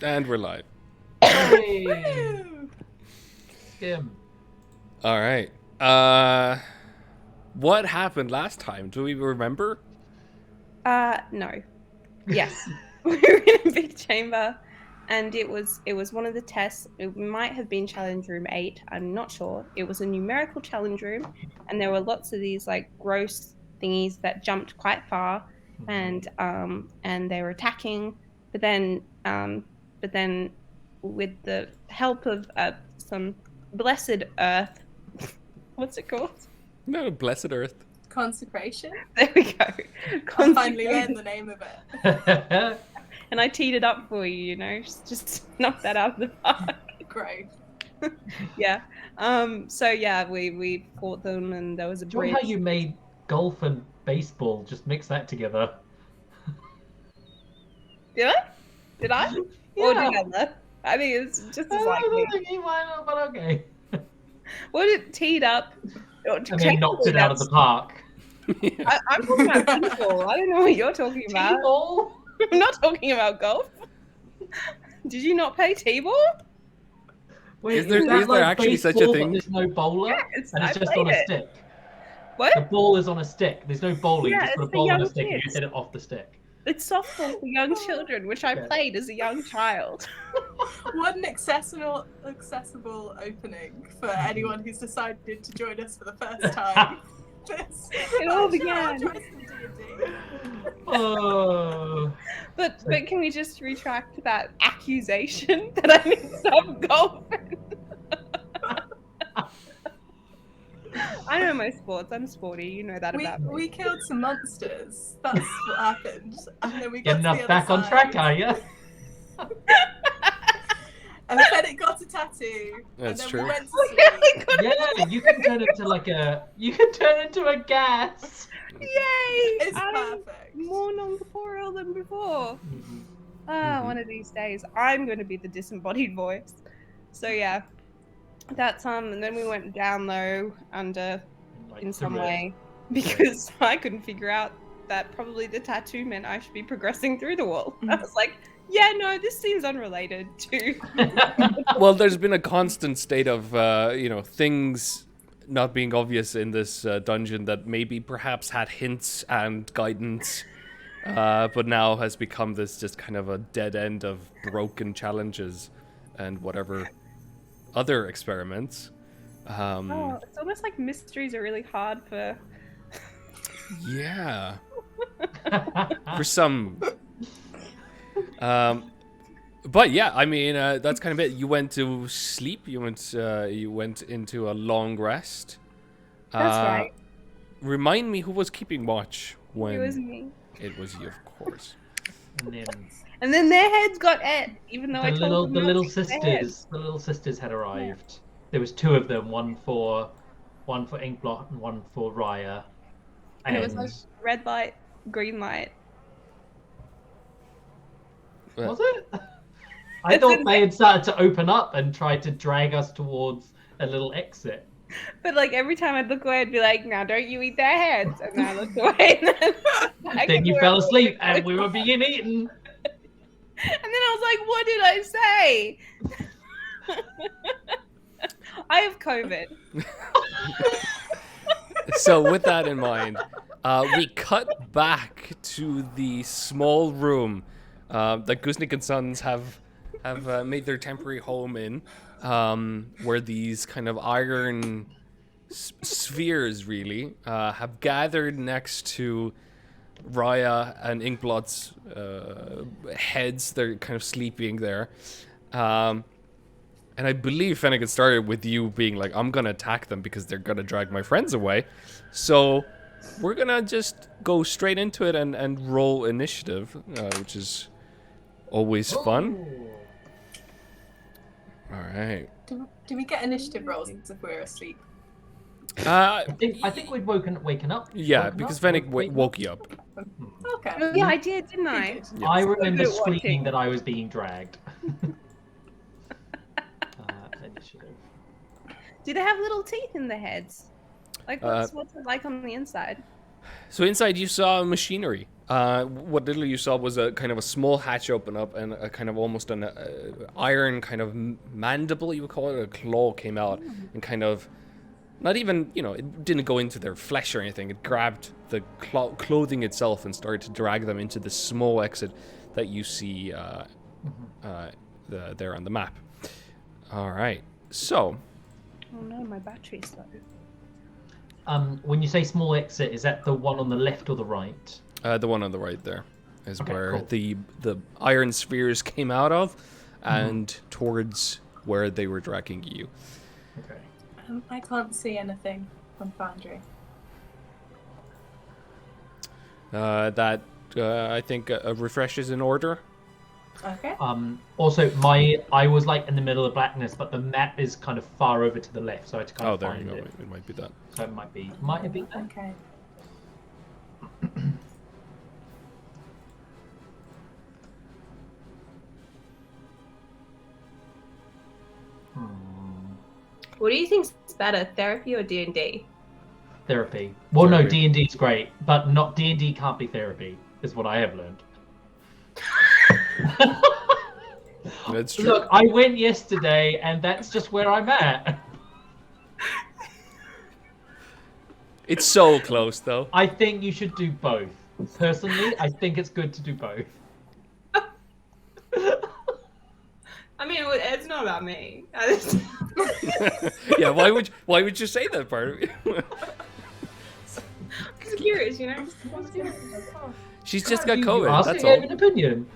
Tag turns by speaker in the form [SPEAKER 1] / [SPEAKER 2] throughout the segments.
[SPEAKER 1] And we're live.
[SPEAKER 2] Hey! Skim.
[SPEAKER 1] All right. What happened last time? Do we remember?
[SPEAKER 3] No. Yes. We were in a big chamber and it was one of the tests. It might have been challenge room 8. I'm not sure. It was a numerical challenge room and there were lots of these like gross thingies that jumped quite far and they were attacking, but then with the help of some blessed earth, what's it called?
[SPEAKER 1] No, blessed earth.
[SPEAKER 4] Consecration.
[SPEAKER 3] There we go.
[SPEAKER 4] I finally learned the name of it.
[SPEAKER 3] And I teed it up for you, just knock that out of the park.
[SPEAKER 4] Great.
[SPEAKER 3] Yeah. So yeah, we fought them, and there was a
[SPEAKER 2] Do you
[SPEAKER 3] bridge.
[SPEAKER 2] know how you made golf and baseball? Just mix that together.
[SPEAKER 3] Did I? Did I? Or together? I think it's just as likely.
[SPEAKER 2] Why not? But okay.
[SPEAKER 3] What it teed up?
[SPEAKER 2] And then knocked it out of the park.
[SPEAKER 3] I'm talking about people. I don't know what you're talking about.
[SPEAKER 2] T-ball?
[SPEAKER 3] I'm not talking about golf. Did you not play T-ball?
[SPEAKER 2] Wait,
[SPEAKER 1] Is there
[SPEAKER 2] like
[SPEAKER 1] actually such a
[SPEAKER 2] baseball,
[SPEAKER 1] thing?
[SPEAKER 2] But there's no bowler,
[SPEAKER 3] Yes,
[SPEAKER 2] and it's
[SPEAKER 3] I
[SPEAKER 2] just on
[SPEAKER 3] played
[SPEAKER 2] a
[SPEAKER 3] it.
[SPEAKER 2] stick.
[SPEAKER 3] What?
[SPEAKER 2] The ball is on a stick. There's no bowling.
[SPEAKER 3] Yeah,
[SPEAKER 2] you just put a
[SPEAKER 3] it's the
[SPEAKER 2] ball on a
[SPEAKER 3] young
[SPEAKER 2] stick and you
[SPEAKER 3] kids.
[SPEAKER 2] hit it off the stick.
[SPEAKER 3] It's softball for young children, which I
[SPEAKER 2] Yeah.
[SPEAKER 3] played as a young child.
[SPEAKER 4] What an accessible opening for anyone who's decided to join us for the first time.
[SPEAKER 3] It all began.
[SPEAKER 4] I'll try some D&D.
[SPEAKER 2] Oh.
[SPEAKER 3] But can we just retract that accusation that I mixed up golfing? I know my sports. I'm sporty. You know that about me.
[SPEAKER 4] We killed some monsters. That's what happened. And then we got
[SPEAKER 2] Getting
[SPEAKER 4] to the
[SPEAKER 2] us
[SPEAKER 4] other
[SPEAKER 2] back on
[SPEAKER 4] side.
[SPEAKER 2] track, are you?
[SPEAKER 4] And then it got a tattoo.
[SPEAKER 1] That's
[SPEAKER 4] and then
[SPEAKER 1] true.
[SPEAKER 4] We went to
[SPEAKER 3] We
[SPEAKER 4] sleep.
[SPEAKER 3] really got
[SPEAKER 2] Yeah, you can turn into like a. You can turn into a gas.
[SPEAKER 3] Yay!
[SPEAKER 4] It's
[SPEAKER 3] I'm
[SPEAKER 4] perfect.
[SPEAKER 3] more non-corporeal than before.
[SPEAKER 2] Mhm.
[SPEAKER 3] One of these days, I'm going to be the disembodied voice. So yeah, that's and then we went down low under
[SPEAKER 2] Like
[SPEAKER 3] in
[SPEAKER 2] the
[SPEAKER 3] some
[SPEAKER 2] red.
[SPEAKER 3] way because I couldn't figure out that probably the tattoo meant I should be progressing through the wall. I was like, yeah, no, this seems unrelated to.
[SPEAKER 1] Well, there's been a constant state of, things not being obvious in this dungeon that maybe perhaps had hints and guidance, but now has become this just kind of a dead end of broken challenges and whatever other experiments.
[SPEAKER 3] Oh, it's almost like mysteries are really hard for.
[SPEAKER 1] Yeah. For some. But yeah, I mean, that's kind of it. You went to sleep. You went into a long rest.
[SPEAKER 3] That's right.
[SPEAKER 1] Remind me who was keeping watch when
[SPEAKER 3] It was me.
[SPEAKER 1] it was you, of course.
[SPEAKER 2] And then
[SPEAKER 3] And then their heads got ed, even though I told them
[SPEAKER 2] the
[SPEAKER 3] not
[SPEAKER 2] little
[SPEAKER 3] to use their heads.
[SPEAKER 2] sisters, the little sisters had arrived. There was two of them, one for Inkblot and one for Raya.
[SPEAKER 3] And it was like red light, green light.
[SPEAKER 2] Was it? I
[SPEAKER 3] It's
[SPEAKER 2] thought
[SPEAKER 3] in
[SPEAKER 2] they had started to open up and tried to drag us towards a little exit.
[SPEAKER 3] But like every time I'd look away, I'd be like, "Now don't you eat their heads." And then I looked away, and
[SPEAKER 2] Then you fell asleep and we were being eaten.
[SPEAKER 3] And then I was like, "What did I say?" I have COVID.
[SPEAKER 1] So with that in mind, we cut back to the small room that Guznik and Sons have made their temporary home in, where these kind of iron spheres really have gathered next to Raya and Inkblot's heads. They're kind of sleeping there. And I believe, Fennec, it started with you being like, I'm going to attack them because they're going to drag my friends away. So we're going to just go straight into it and roll initiative, which is always fun. All right.
[SPEAKER 4] Do we get initiative rolls if we're asleep?
[SPEAKER 1] Uh,
[SPEAKER 2] I think we'd waken up.
[SPEAKER 1] yeah,
[SPEAKER 2] Woken
[SPEAKER 1] because
[SPEAKER 2] up?
[SPEAKER 1] Fennec
[SPEAKER 2] Woken up?
[SPEAKER 1] woke you up.
[SPEAKER 4] Okay.
[SPEAKER 3] Oh, yeah, I did, didn't I?
[SPEAKER 4] You did.
[SPEAKER 1] Yeah.
[SPEAKER 2] I remember
[SPEAKER 3] Good watching.
[SPEAKER 2] screaming that I was being dragged. Initiative.
[SPEAKER 3] Do they have little teeth in their heads? Like, what's it like on the inside?
[SPEAKER 1] So inside you saw machinery. What little you saw was a kind of a small hatch open up, and a kind of almost an iron kind of mandible, you would call it, a claw came out and kind of, not even, it didn't go into their flesh or anything. It grabbed the clothing itself and started to drag them into the small exit that you see there on the map. All right, so.
[SPEAKER 3] Oh no, my battery's low.
[SPEAKER 2] When you say small exit, is that the one on the left or the right?
[SPEAKER 1] The one on the right there is where
[SPEAKER 2] cool.
[SPEAKER 1] the iron spheres came out of, and towards where they were dragging you.
[SPEAKER 2] Okay.
[SPEAKER 4] I can't see anything on Foundry.
[SPEAKER 1] I think a refresh is in order.
[SPEAKER 4] Okay.
[SPEAKER 2] Also, I was like in the middle of blackness, but the map is kind of far over to the left, so I had to kind of
[SPEAKER 1] There
[SPEAKER 2] find
[SPEAKER 1] you go.
[SPEAKER 2] it.
[SPEAKER 1] It might be that.
[SPEAKER 2] So it might have been that.
[SPEAKER 4] Okay.
[SPEAKER 3] What do you think's better, therapy or D&D?
[SPEAKER 2] Therapy. Well, no,
[SPEAKER 1] Therapy.
[SPEAKER 2] D&D is great, but not D&D can't be therapy, is what I have learned.
[SPEAKER 1] That's true.
[SPEAKER 2] Look, I went yesterday, and that's just where I'm at.
[SPEAKER 1] It's so close, though.
[SPEAKER 2] I think you should do both. Personally, I think it's good to do both.
[SPEAKER 3] I mean, it's not about me.
[SPEAKER 1] Yeah, why would you say that part of it?
[SPEAKER 3] I'm curious,
[SPEAKER 1] She's just got
[SPEAKER 2] You
[SPEAKER 1] COVID.
[SPEAKER 2] asked
[SPEAKER 1] That's
[SPEAKER 2] me, I have
[SPEAKER 1] all.
[SPEAKER 2] an opinion.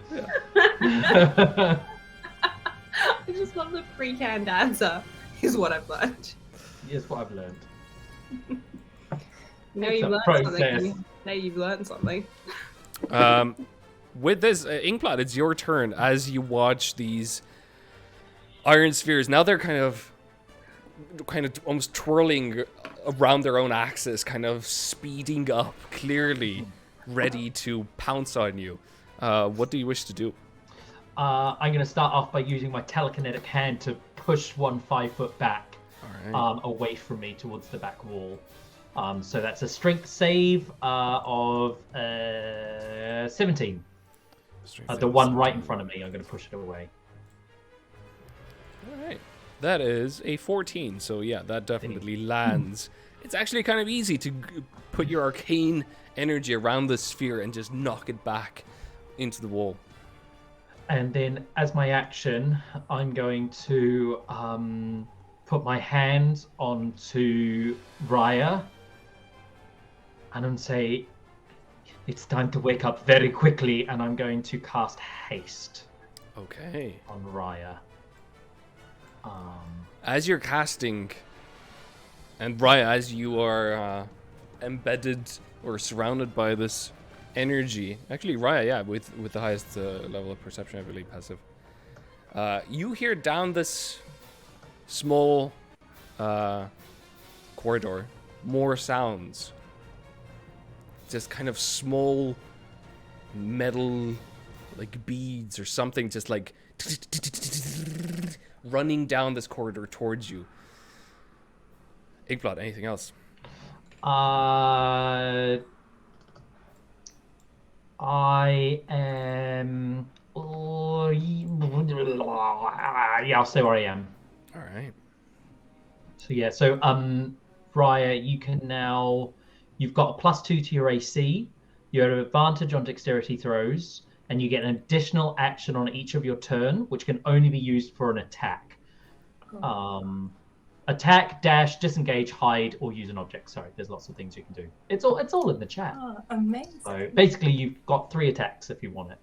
[SPEAKER 3] I just love the pre-canned answer, is what I've learned.
[SPEAKER 2] Here's what I've learned.
[SPEAKER 3] You know
[SPEAKER 2] It's
[SPEAKER 3] you've
[SPEAKER 2] a
[SPEAKER 3] learned
[SPEAKER 2] process.
[SPEAKER 3] something when you say you've learned something.
[SPEAKER 1] With this, Inkblot, it's your turn as you watch these iron spheres. Now they're kind of almost twirling around their own axis, kind of speeding up, clearly ready to pounce on you. What do you wish to do?
[SPEAKER 2] I'm going to start off by using my telekinetic hand to push one 5 foot back
[SPEAKER 1] All right.
[SPEAKER 2] away from me towards the back wall. So that's a strength save of 17. The one right in front of me, I'm going to push it away.
[SPEAKER 1] All right. That is a 14, so yeah, that definitely lands. It's actually kind of easy to put your arcane energy around the sphere and just knock it back into the wall.
[SPEAKER 2] And then, as my action, I'm going to put my hand onto Raya and I'm say, it's time to wake up very quickly, and I'm going to cast Haste
[SPEAKER 1] Okay.
[SPEAKER 2] on Raya.
[SPEAKER 1] As you're casting, and Raya, as you are embedded or surrounded by this energy, actually Raya, yeah, with the highest level of perception, I believe, passive. You hear down this small corridor more sounds. Just kind of small metal, like beads or something, just like running down this corridor towards you. Inkblot, anything else?
[SPEAKER 2] I am. Yeah, I'll say where I am.
[SPEAKER 1] All right.
[SPEAKER 2] So yeah, so Raya, you can now. You've got a +2 to your AC. You have an advantage on dexterity throws, and you get an additional action on each of your turn, which can only be used for an attack. Attack, dash, disengage, hide, or use an object. Sorry, there's lots of things you can do. It's all in the chat.
[SPEAKER 4] Oh, amazing.
[SPEAKER 2] So basically, you've got 3 attacks if you want it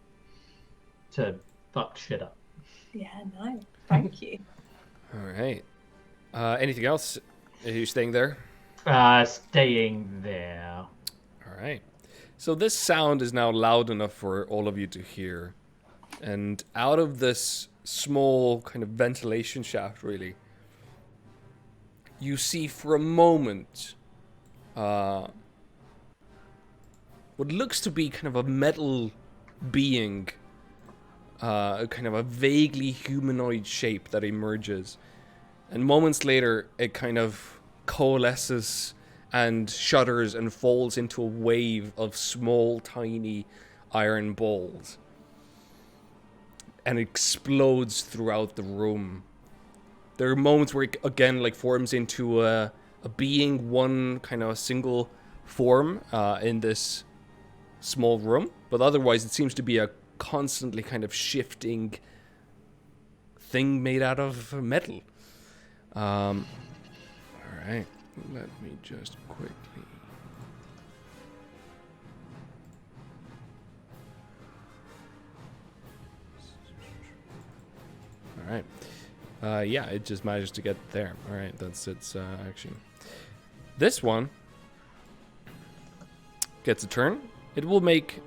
[SPEAKER 2] to fuck shit up.
[SPEAKER 4] Yeah, no. Thank you.
[SPEAKER 1] All right. Anything else? Are you staying there?
[SPEAKER 2] Staying there.
[SPEAKER 1] All right. So this sound is now loud enough for all of you to hear. And out of this small kind of ventilation shaft, really, you see for a moment what looks to be kind of a metal being, kind of a vaguely humanoid shape that emerges. And moments later, it kind of coalesces and shudders and falls into a wave of small, tiny iron balls. And explodes throughout the room. There are moments where it again like forms into a being, one kind of single form in this small room, but otherwise it seems to be a constantly kind of shifting thing made out of metal. All right, let me just quickly. All right. Yeah, it just managed to get there. All right, that's its action. This one gets a turn. It will make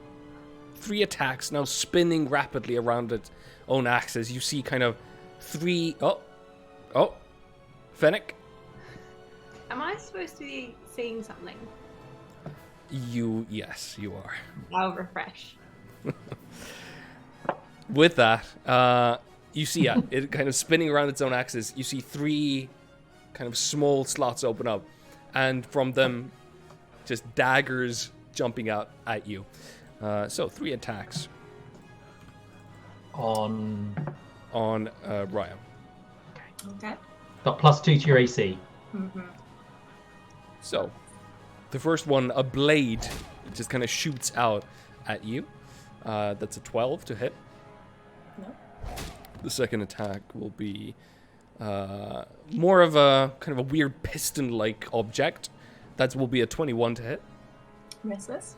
[SPEAKER 1] 3 attacks, now spinning rapidly around its own axis. You see kind of 3... Oh. Fennec?
[SPEAKER 3] Am I supposed to be seeing something?
[SPEAKER 1] Yes, you are.
[SPEAKER 3] I'll refresh.
[SPEAKER 1] With that, you see it kind of spinning around its own axis. You see 3 kind of small slots open up, and from them, just daggers jumping out at you. So 3 attacks
[SPEAKER 2] On
[SPEAKER 1] Raya.
[SPEAKER 4] Okay.
[SPEAKER 2] got +2 to your AC.
[SPEAKER 4] Mm-hmm.
[SPEAKER 1] So the first one, a blade, just kind of shoots out at you. That's a 12 to hit.
[SPEAKER 4] No.
[SPEAKER 1] The second attack will be more of a kind of a weird piston-like object. That will be a 21 to hit.
[SPEAKER 4] Misses.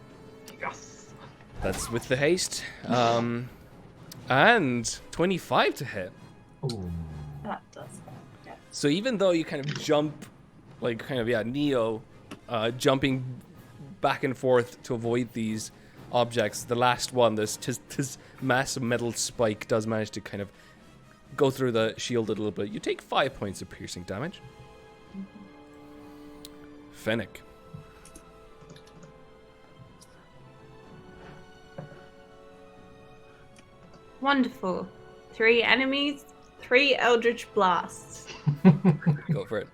[SPEAKER 2] Yes.
[SPEAKER 1] That's with the haste. And 25 to hit.
[SPEAKER 2] Ooh.
[SPEAKER 4] That does. Yeah.
[SPEAKER 1] So even though you kind of jump, like kind of, Neo, jumping back and forth to avoid these objects, the last one, this massive metal spike does manage to kind of go through the shield a little bit. You take 5 points of piercing damage. Fennec.
[SPEAKER 3] Wonderful. 3 enemies, 3 Eldritch Blasts.
[SPEAKER 1] Go for it.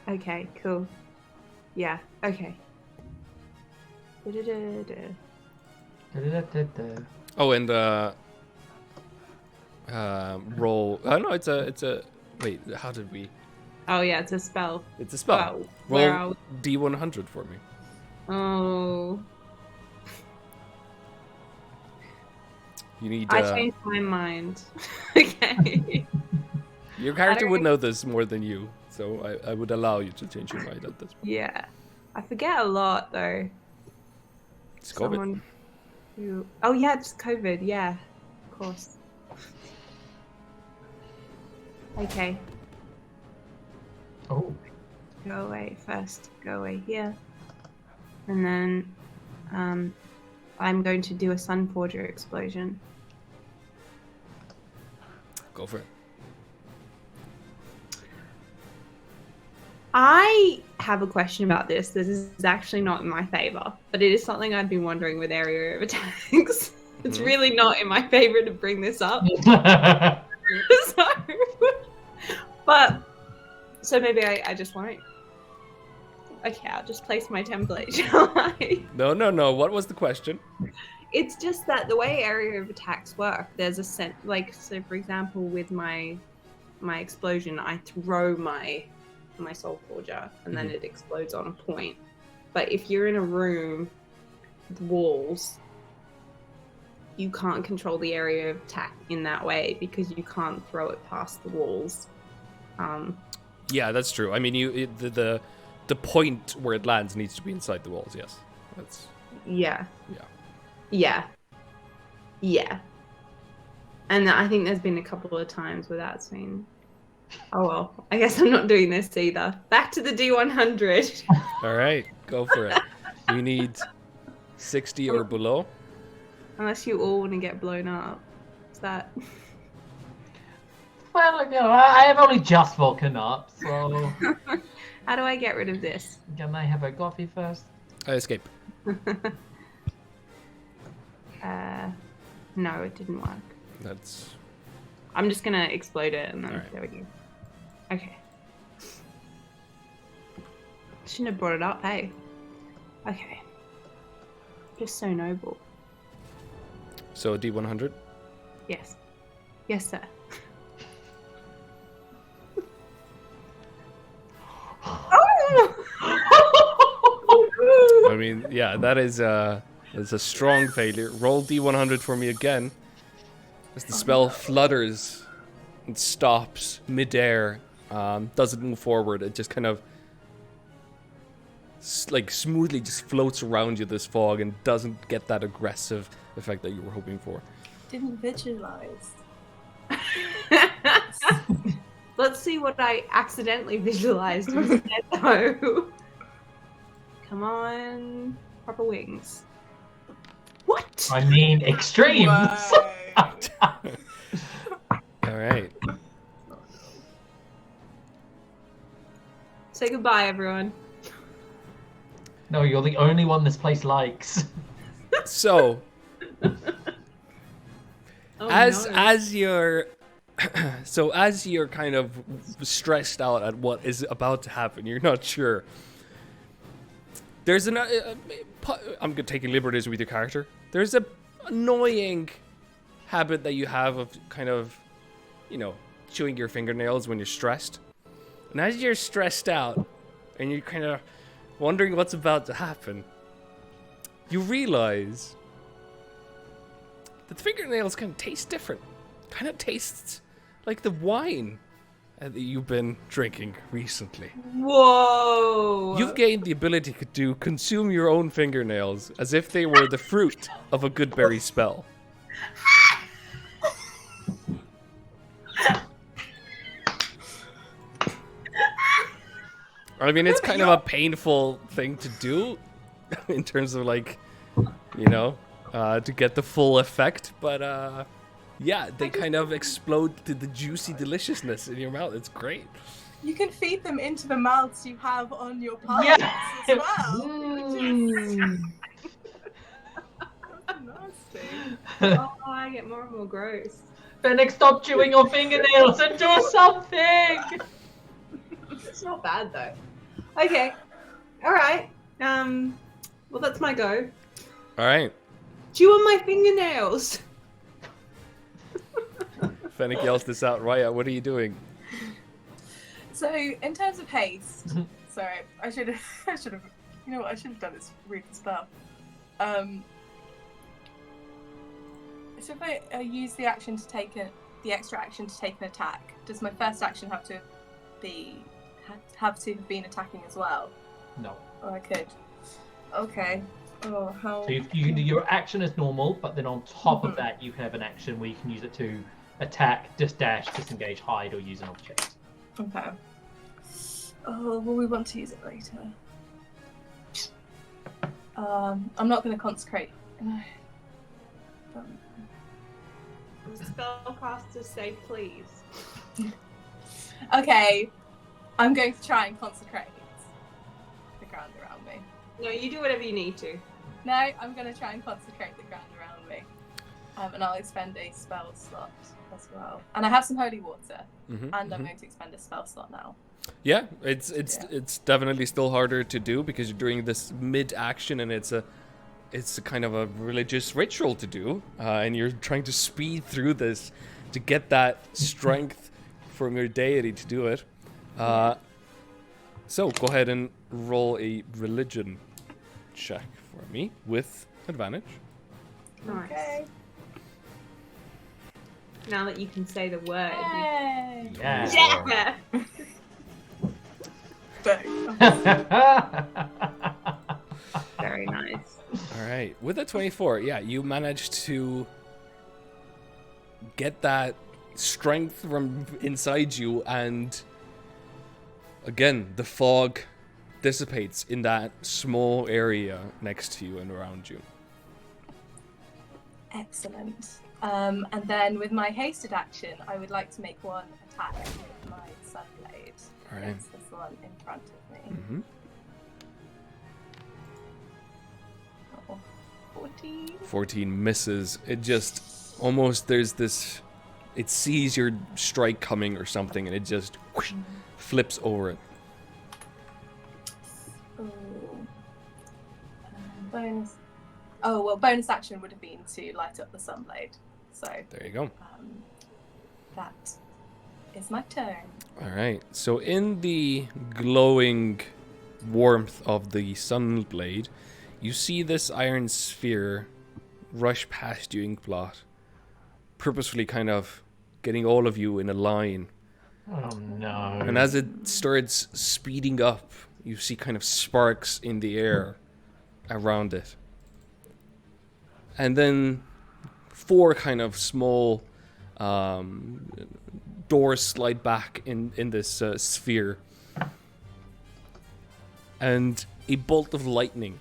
[SPEAKER 3] Okay, cool. Yeah, okay. Da-da-da-da.
[SPEAKER 2] Da-da-da-da-da.
[SPEAKER 1] Oh, and roll. Oh no, it's a. Wait, how did we?
[SPEAKER 3] Oh yeah, it's a spell.
[SPEAKER 1] It's a spell.
[SPEAKER 3] Wow. Where
[SPEAKER 1] Roll D100 for me.
[SPEAKER 3] Oh.
[SPEAKER 1] You need.
[SPEAKER 3] I changed my mind. Okay.
[SPEAKER 1] Your character
[SPEAKER 3] I
[SPEAKER 1] would
[SPEAKER 3] don't-
[SPEAKER 1] know this more than you, so I would allow you to change your mind at this point.
[SPEAKER 3] Yeah. I forget a lot though.
[SPEAKER 1] It's COVID.
[SPEAKER 3] Someone who... Oh yeah, it's COVID. Yeah, of course. Okay,
[SPEAKER 2] Oh.
[SPEAKER 3] go away first. Go away here, and then I'm going to do a Sunforger explosion.
[SPEAKER 1] Go for it.
[SPEAKER 3] I have a question about this. This is actually not in my favor, but it is something I've been wondering with area of attacks. It's
[SPEAKER 1] Mhm.
[SPEAKER 3] really not in my favor to bring this up. So, but so maybe I just won't. Okay, I'll just place my template, shall I?
[SPEAKER 1] No. What was the question?
[SPEAKER 3] It's just that the way area of attacks work, there's a set, like, so for example, with my explosion, I throw my soul forger and then it explodes on a point. But if you're in a room with walls, you can't control the area of attack in that way because you can't throw it past the walls.
[SPEAKER 1] Yeah, that's true. I mean, the point where it lands needs to be inside the walls. Yes, that's
[SPEAKER 3] Yeah.
[SPEAKER 1] yeah.
[SPEAKER 3] And I think there's been a couple of times where that's been. Oh well, I guess I'm not doing this either. Back to the D100.
[SPEAKER 1] All right, go for it. You need 60 or below.
[SPEAKER 3] Unless you all want to get blown up. Is that?
[SPEAKER 2] Well, you know, I have only just woken up, so
[SPEAKER 3] How do I get rid of this?
[SPEAKER 2] can I have a coffee first?
[SPEAKER 1] Escape.
[SPEAKER 3] No, it didn't work.
[SPEAKER 1] That's
[SPEAKER 3] I'm just gonna explode it and then
[SPEAKER 1] Alright.
[SPEAKER 3] there we go. Okay. Shouldn't have brought it up, hey? Okay. Just so noble.
[SPEAKER 1] So a D100.
[SPEAKER 3] Yes. Yes, sir.
[SPEAKER 1] I mean, yeah, that's a strong failure. Roll D100 for me again. As the spell flutters and stops midair, doesn't move forward. It just kind of like smoothly just floats around you, this fog, and doesn't get that aggressive effect that you were hoping for.
[SPEAKER 4] Didn't visualize.
[SPEAKER 3] Let's see what I accidentally visualized instead, though. Come on. Proper wings. What?
[SPEAKER 2] I mean, extremes.
[SPEAKER 4] Whoa.
[SPEAKER 1] All right.
[SPEAKER 3] Say goodbye, everyone.
[SPEAKER 2] No, you're the only one this place likes.
[SPEAKER 1] So,
[SPEAKER 3] Oh,
[SPEAKER 1] as you're as you're kind of stressed out at what is about to happen, you're not sure. There's an I'm taking liberties with your character. There's a annoying habit that you have of kind of, chewing your fingernails when you're stressed. And as you're stressed out and you're kind of wondering what's about to happen, you realize that the fingernails kind of taste different. Kind of tastes like the wine that you've been drinking recently.
[SPEAKER 3] Whoa!
[SPEAKER 1] You've gained the ability to consume your own fingernails as if they were the fruit of a good berry spell. I mean, it's kind of a painful thing to do in terms of to get the full effect, but yeah, they kind of explode to the juicy deliciousness in your mouth. It's great.
[SPEAKER 4] You can feed them into the mouths you have on your palms
[SPEAKER 2] Yeah.
[SPEAKER 4] as well.
[SPEAKER 2] Mm.
[SPEAKER 4] That's nasty.
[SPEAKER 3] Oh, I get more and more gross.
[SPEAKER 2] Fennec, stop chewing your fingernails and do something!
[SPEAKER 3] It's not bad though. Okay. Alright. Well, that's my go.
[SPEAKER 1] All right.
[SPEAKER 3] Chew on my fingernails.
[SPEAKER 1] Fennec yells this out. Raya, what are you doing?
[SPEAKER 4] So, in terms of haste, sorry, I should have, you know what, I should have done this, read the spell. So if I use the action to take the extra action to take an attack, does my first action have to have been attacking as well?
[SPEAKER 2] No.
[SPEAKER 4] Oh, I could. Okay. Oh, how?
[SPEAKER 2] So you can do your action as normal, but then on top of that, you can have an action where you can use it to attack, dash, disengage, hide, or use an object.
[SPEAKER 4] Okay. Oh, well, we want to use it later. I'm not going to consecrate.
[SPEAKER 3] Spellcasters say please.
[SPEAKER 4] Okay, I'm going to try and consecrate the ground around me.
[SPEAKER 3] No, you do whatever you need to.
[SPEAKER 4] No, I'm going to try and consecrate the ground around me. And I'll expend a spell slot as well. And I have some holy water. And I'm going to expend a spell slot now.
[SPEAKER 1] Yeah, it's definitely still harder to do because you're doing this mid-action and it's a kind of a religious ritual to do, and you're trying to speed through this to get that strength from your deity to do it. So go ahead and roll a religion check for me with advantage.
[SPEAKER 3] Nice.
[SPEAKER 4] Okay.
[SPEAKER 3] Now that you can say the word.
[SPEAKER 4] Yay!
[SPEAKER 2] Yeah.
[SPEAKER 3] Yeah. Very nice.
[SPEAKER 1] All right, with a 24, yeah, you managed to get that strength from inside you, and again, the fog dissipates in that small area next to you and around you.
[SPEAKER 4] Excellent. And then with my hasted action, I would like to make one attack with my sunblade.
[SPEAKER 1] All right.
[SPEAKER 4] It's this one in front of me.
[SPEAKER 1] Mm-hmm.
[SPEAKER 4] 14.
[SPEAKER 1] 14 misses. It just almost there's this. It sees your strike coming or something, and it just whoosh, flips over it.
[SPEAKER 4] Ooh. Bonus. Oh well, bonus action would have been to light up the sunblade. So
[SPEAKER 1] There you go.
[SPEAKER 4] that is my turn.
[SPEAKER 1] All right. So in the glowing warmth of the sunblade, you see this iron sphere rush past you, Inkblot, purposefully kind of getting all of you in a line.
[SPEAKER 2] Oh no.
[SPEAKER 1] And as it starts speeding up, you see kind of sparks in the air around it. And then 4 kind of small doors slide back in this sphere. And a bolt of lightning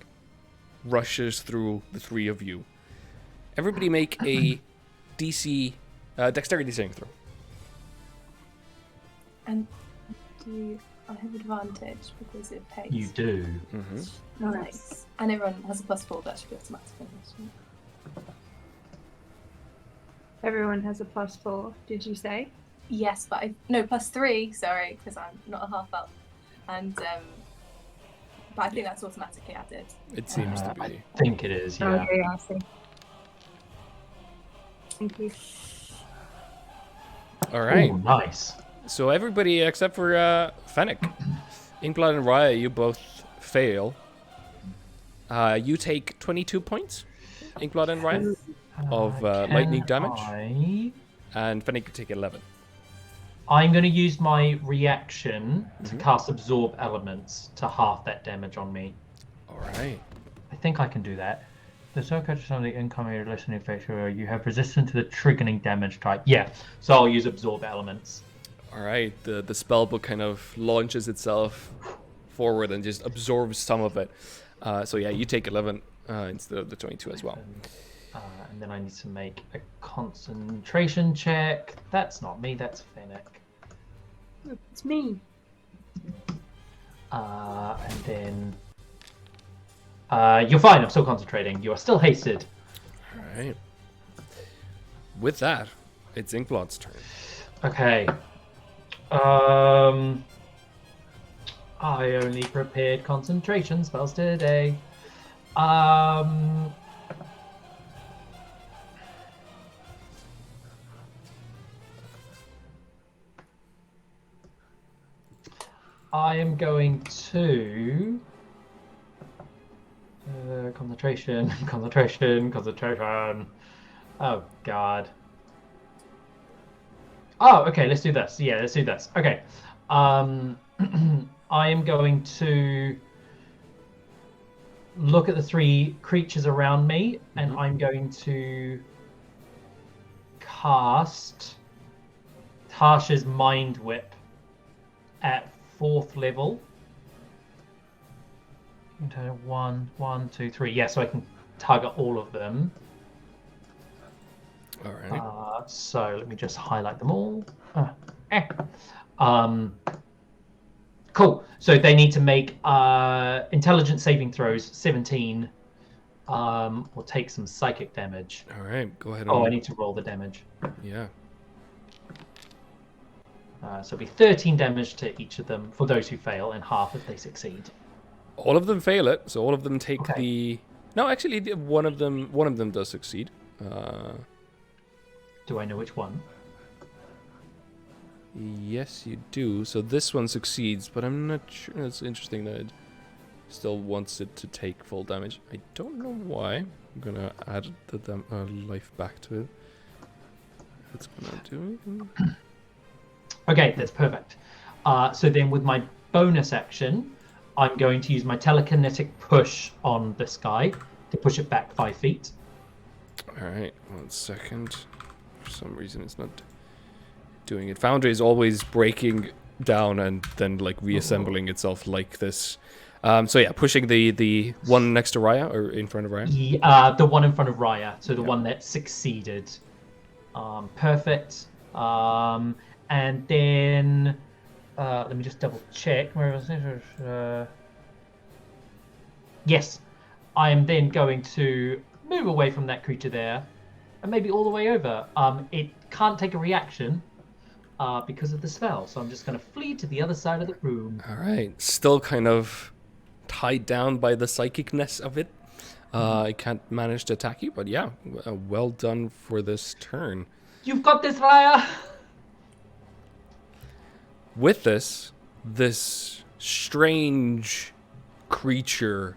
[SPEAKER 1] rushes through the 3 of you. Everybody make a DC dexterity saving throw.
[SPEAKER 4] And do I have advantage because of haste?
[SPEAKER 2] You do.
[SPEAKER 1] Mm-hmm.
[SPEAKER 4] Nice. And everyone has a +4, that should be automatic.
[SPEAKER 5] Everyone has a +4, did you say?
[SPEAKER 4] Yes, but no, +3, sorry, because I'm not a half elf. And, but I think that's automatically added.
[SPEAKER 1] It seems to
[SPEAKER 2] I
[SPEAKER 1] be.
[SPEAKER 2] think it is, yeah.
[SPEAKER 5] Okay, I see. Thank you.
[SPEAKER 1] All right.
[SPEAKER 2] Ooh, nice.
[SPEAKER 1] So everybody except for Fennec. Inkblot and Raya, you both fail. You take 22 points, Inkblot and Raya, of lightning damage. And Fennec can take 11.
[SPEAKER 2] I'm going to use my reaction to cast Absorb Elements to half that damage on me.
[SPEAKER 1] All right.
[SPEAKER 2] I think I can do that. The circuit is on the incoming listening feature. You have resistance to the triggering damage type. Yeah, so I'll use Absorb Elements.
[SPEAKER 1] All right. The spellbook kind of launches itself forward and just absorbs some of it. So yeah, you take 11 instead of the 22 as well.
[SPEAKER 2] And then I need to make a concentration check. That's not me, that's Fennec.
[SPEAKER 5] It's me.
[SPEAKER 2] And then... you're fine, I'm still concentrating. You are still hasted.
[SPEAKER 1] All right. With that, it's Inkblot's turn.
[SPEAKER 2] Okay. I only prepared concentration spells today. I am going to concentration. Oh God. Oh, okay. Let's do this. Yeah, let's do this. Okay. I am going to look at the 3 creatures around me, and I'm going to cast Tasha's Mind Whip at 4th level. 1, 2, 3. Yeah, so I can target all of them.
[SPEAKER 1] All right.
[SPEAKER 2] So let me just highlight them all. Cool. So they need to make intelligence saving throws, 17, or take some psychic damage.
[SPEAKER 1] All right. Go ahead.
[SPEAKER 2] Oh, I need to roll the damage.
[SPEAKER 1] Yeah.
[SPEAKER 2] So it'll be 13 damage to each of them for those who fail, and half if they succeed.
[SPEAKER 1] All of them fail it, so all of them take
[SPEAKER 2] Okay.
[SPEAKER 1] the. No, actually, one of them does succeed.
[SPEAKER 2] Do I know which one?
[SPEAKER 1] Yes, you do. So this one succeeds, but I'm not sure. It's interesting that it still wants it to take full damage. I don't know why. I'm gonna add the life back to it. If it's gonna do anything.
[SPEAKER 2] Okay, that's perfect. So then with my bonus action, I'm going to use my telekinetic push on this guy to push it back 5 feet.
[SPEAKER 1] All right, 1 second. For some reason, it's not doing it. Foundry is always breaking down and then like reassembling itself like this. So yeah, pushing the one next to Raya or in front of Raya.
[SPEAKER 2] The one in front of Raya, so the one that succeeded. Perfect. And then let me just double check. Where was it? Yes, I am then going to move away from that creature there, and maybe all the way over. It can't take a reaction because of the spell, so I'm just going to flee to the other side of the room.
[SPEAKER 1] All right, still kind of tied down by the psychicness of it. I can't manage to attack you, but yeah, well done for this turn.
[SPEAKER 2] You've got this, Raya!
[SPEAKER 1] With this strange creature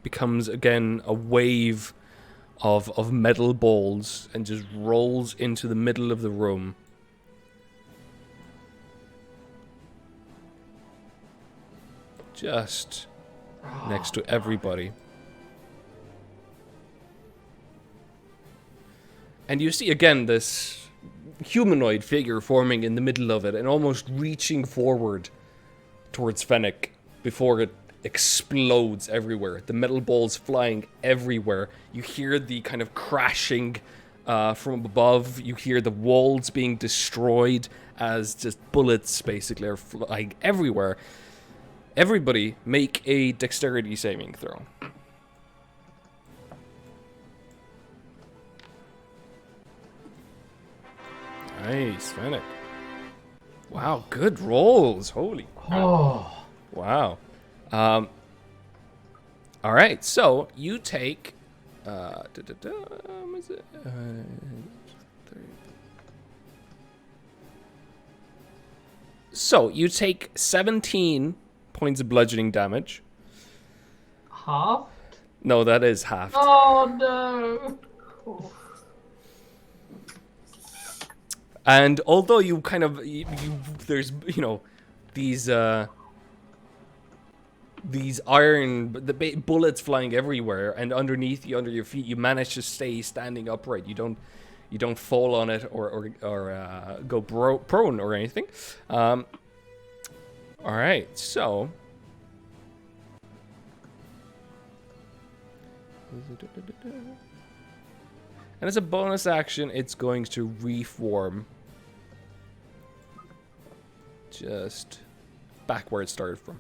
[SPEAKER 1] becomes again a wave of metal balls and just rolls into the middle of the room. Just next to everybody. And you see again this humanoid figure forming in the middle of it and almost reaching forward towards Fennec before it explodes everywhere. The metal balls flying everywhere. You hear the kind of crashing from above. You hear the walls being destroyed as just bullets basically are flying everywhere. Everybody make a dexterity saving throw. Nice, Fennec. Wow, good rolls. Holy crap.
[SPEAKER 2] Oh.
[SPEAKER 1] Wow. All right, so you take. What is it? 30. So you take 17 points of bludgeoning damage.
[SPEAKER 2] Half?
[SPEAKER 1] No, that is half.
[SPEAKER 2] Oh, no!
[SPEAKER 1] And although you kind of, there's, you know, these iron bullets flying everywhere, and underneath you, under your feet, you manage to stay standing upright. You don't fall on it or go prone or anything. All right, so. And as a bonus action, it's going to reform just back where it started from,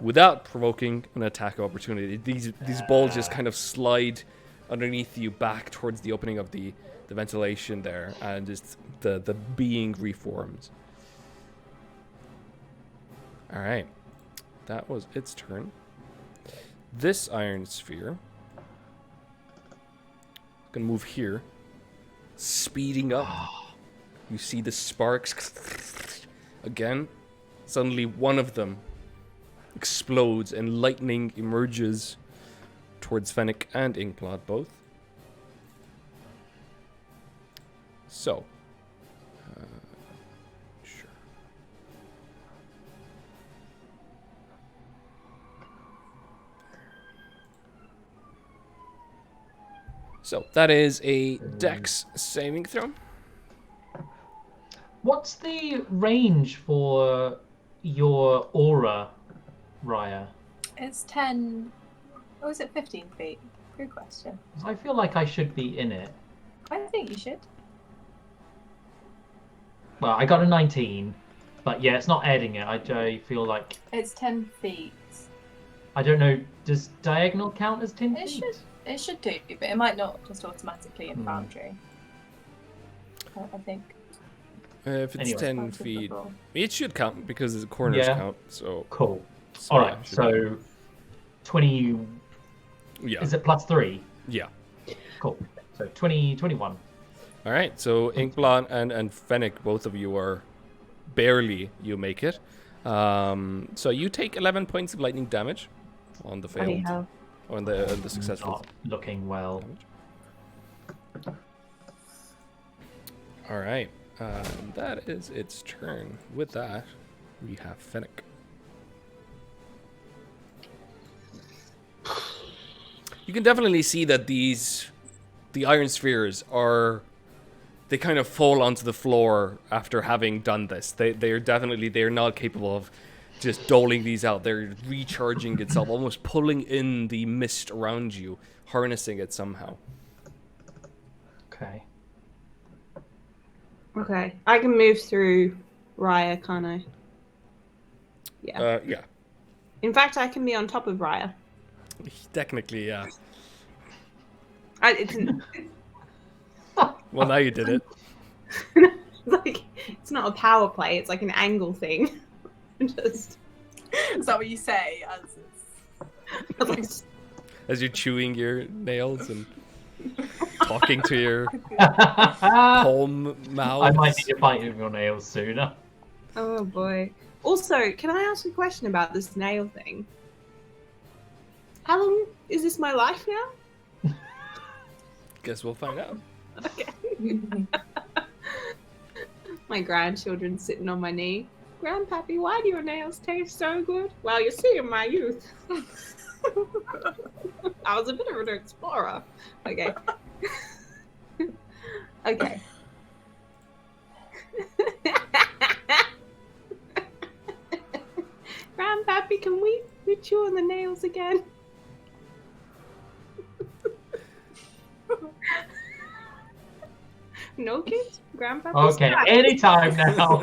[SPEAKER 1] without provoking an attack opportunity. These balls just kind of slide underneath you back towards the opening of the ventilation there, and just the being reforms. All right, that was its turn. This iron sphere gonna move here, speeding up. You see the sparks again. Suddenly, one of them explodes and lightning emerges towards Fennec and Inkblot both. So, sure. So that is a Dex saving throw.
[SPEAKER 2] What's the range for your aura, Raya?
[SPEAKER 4] It's 10. Or is it 15 feet? Good question.
[SPEAKER 2] I feel like I should be in it.
[SPEAKER 4] I think you should.
[SPEAKER 2] Well, I got a 19, but yeah, it's not adding it. I feel like...
[SPEAKER 4] It's 10 feet.
[SPEAKER 2] I don't know, does diagonal count as 10
[SPEAKER 4] It
[SPEAKER 2] feet?
[SPEAKER 4] It should do, but it might not just automatically in Foundry. I think.
[SPEAKER 1] If it's
[SPEAKER 2] Anyway.
[SPEAKER 1] 10 feet, it should count because the corners
[SPEAKER 2] Yeah.
[SPEAKER 1] count. So
[SPEAKER 2] Cool.
[SPEAKER 1] so
[SPEAKER 2] All
[SPEAKER 1] yeah,
[SPEAKER 2] right,
[SPEAKER 1] should
[SPEAKER 2] so 20...
[SPEAKER 1] be- yeah,
[SPEAKER 2] Is it plus 3?
[SPEAKER 1] yeah.
[SPEAKER 2] Cool. So 21.
[SPEAKER 1] All right, so Inkblot and Fennec, both of you are barely you make it. So you take 11 points of lightning damage on the
[SPEAKER 5] Bloody
[SPEAKER 1] failed,
[SPEAKER 5] hell.
[SPEAKER 1] on the successful.
[SPEAKER 2] Not looking well.
[SPEAKER 1] All right, that is its turn. With that, we have Fennec. You can definitely see that the iron spheres they kind of fall onto the floor after having done this. They're not capable of just doling these out. They're recharging itself, almost pulling in the mist around you, harnessing it somehow.
[SPEAKER 2] Okay.
[SPEAKER 3] Okay, I can move through Raya, can't I? Yeah.
[SPEAKER 1] Yeah.
[SPEAKER 3] In fact, I can be on top of Raya.
[SPEAKER 1] Technically, yeah.
[SPEAKER 3] It's
[SPEAKER 1] Well, now you did it.
[SPEAKER 3] like it's not a power play. It's like an angle thing. Just
[SPEAKER 4] Is that what you say?
[SPEAKER 1] As you're chewing your nails and talking to your
[SPEAKER 2] I
[SPEAKER 1] palm mouths.
[SPEAKER 2] might need to bite your nails sooner.
[SPEAKER 3] Oh boy. Also, can I ask a question about this nail thing? How long is this my life now?
[SPEAKER 1] Guess we'll find out.
[SPEAKER 3] Okay. My grandchildren sitting on my knee. Grandpappy, why do your nails taste so good? Well, you see, in my youth, I was a bit of an explorer. Okay. Okay. Grandpappy, can we chew on the nails again? No kids? Grandpappy's
[SPEAKER 2] Okay,
[SPEAKER 3] back.
[SPEAKER 2] anytime now.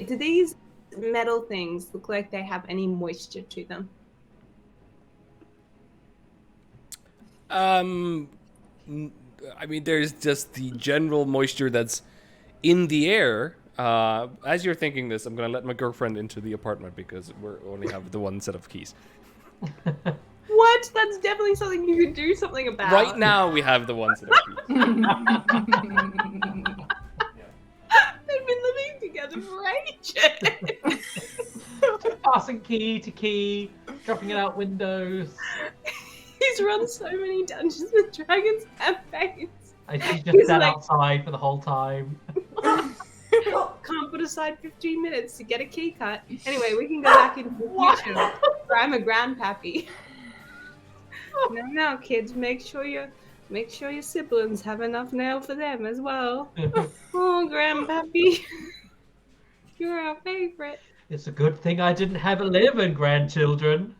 [SPEAKER 3] Do these metal things look like they have any moisture to them?
[SPEAKER 1] I mean, there's just the general moisture that's in the air. As you're thinking this, I'm gonna let my girlfriend into the apartment because we only have the one set of keys.
[SPEAKER 3] What? That's definitely something you could do something about.
[SPEAKER 1] Right now, we have the one set of keys.
[SPEAKER 3] They've been living together for ages.
[SPEAKER 2] Passing key to key, dropping it out windows.
[SPEAKER 3] He's run so many Dungeons and Dragons campaigns.
[SPEAKER 2] And she's just
[SPEAKER 3] He's
[SPEAKER 2] sat
[SPEAKER 3] like-
[SPEAKER 2] outside for the whole time.
[SPEAKER 3] Can't put aside 15 minutes to get a key cut. Anyway, we can go back into the future. Where I'm a grandpappy. No, kids, make sure your siblings have enough nail for them as well. Oh, grandpappy, you're our favorite.
[SPEAKER 2] It's a good thing I didn't have 11 grandchildren.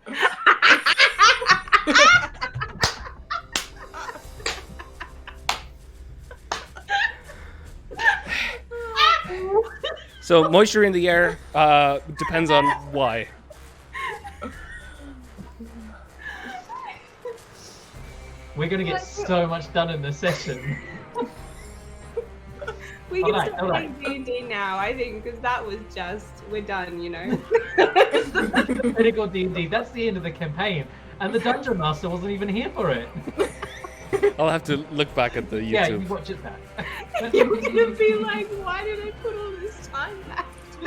[SPEAKER 1] So moisture in the air depends on why.
[SPEAKER 2] We're gonna get so much done in this session.
[SPEAKER 3] We can
[SPEAKER 2] Alright,
[SPEAKER 3] start playing D&D now, I think, because that was just, we're done, you know.
[SPEAKER 2] Critical D&D, that's the end of the campaign. And the Dungeon Master wasn't even here for it.
[SPEAKER 1] I'll have to look back at the YouTube.
[SPEAKER 2] Yeah, you watch it back.
[SPEAKER 3] You're gonna be like, why did I put all this time back to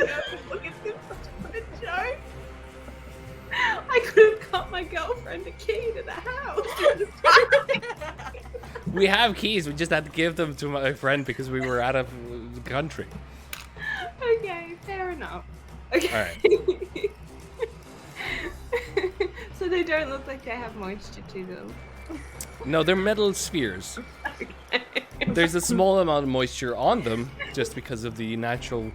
[SPEAKER 3] look at this such a good show? I could have got my girlfriend a key to the house.
[SPEAKER 1] We have keys. We just had to give them to my friend because we were out of the country.
[SPEAKER 3] Okay, fair enough. Okay. So they don't look like they have moisture to them.
[SPEAKER 1] No, they're metal spheres. There's a small amount of moisture on them just because of the natural